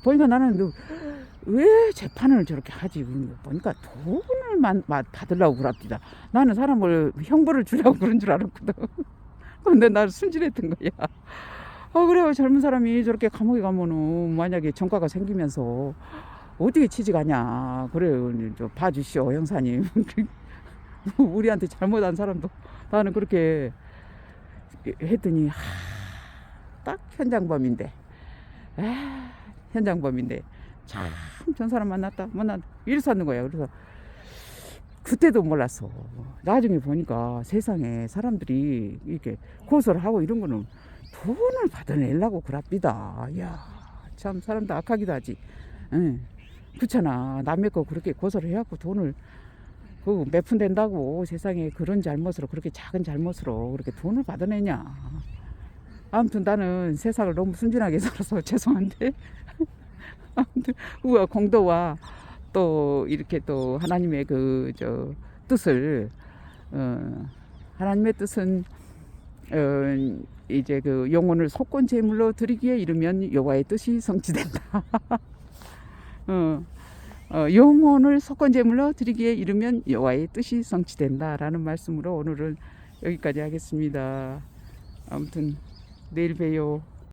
보니까 나는 왜 재판을 저렇게 하지? 보니까 돈을 받으려고 그럽디다. 나는 사람을 형벌을 주려고 그런 줄 알았거든. 근데 나는 순진했던 거야. 그래요. 젊은 사람이 저렇게 감옥에 가면은 만약에 전과가 생기면서 어떻게 취직하냐. 그래요. 좀 봐주시오, 형사님. 우리한테 잘못한 사람도 나는 그렇게 했더니 딱 현장범인데 참 전 사람 만났다 이래서 하는 거야. 그래서 그때도 몰랐어. 나중에 보니까 세상에 사람들이 이렇게 고소를 하고 이런 거는 돈을 받아내려고 그럽디다. 이야, 참 사람도 악하기도 하지. 그렇잖아. 남의 거 그렇게 고소를 해갖고 돈을 몇 푼 된다고 세상에 그런 잘못으로, 그렇게 작은 잘못으로 그렇게 돈을 받아내냐. 아무튼 나는 세상을 너무 순진하게 살아서 죄송한데 아무튼 우와 공도와 또 이렇게 또 하나님의 그 뜻을 하나님의 뜻은 이제 그 영혼을 속건 제물로 드리기에 이르면 여호와의 뜻이 성취된다. 영혼을 속건 제물로 드리기에 이르면 여호와의 뜻이 성취된다라는 말씀으로 오늘은 여기까지 하겠습니다. 아무튼 내일 봬요.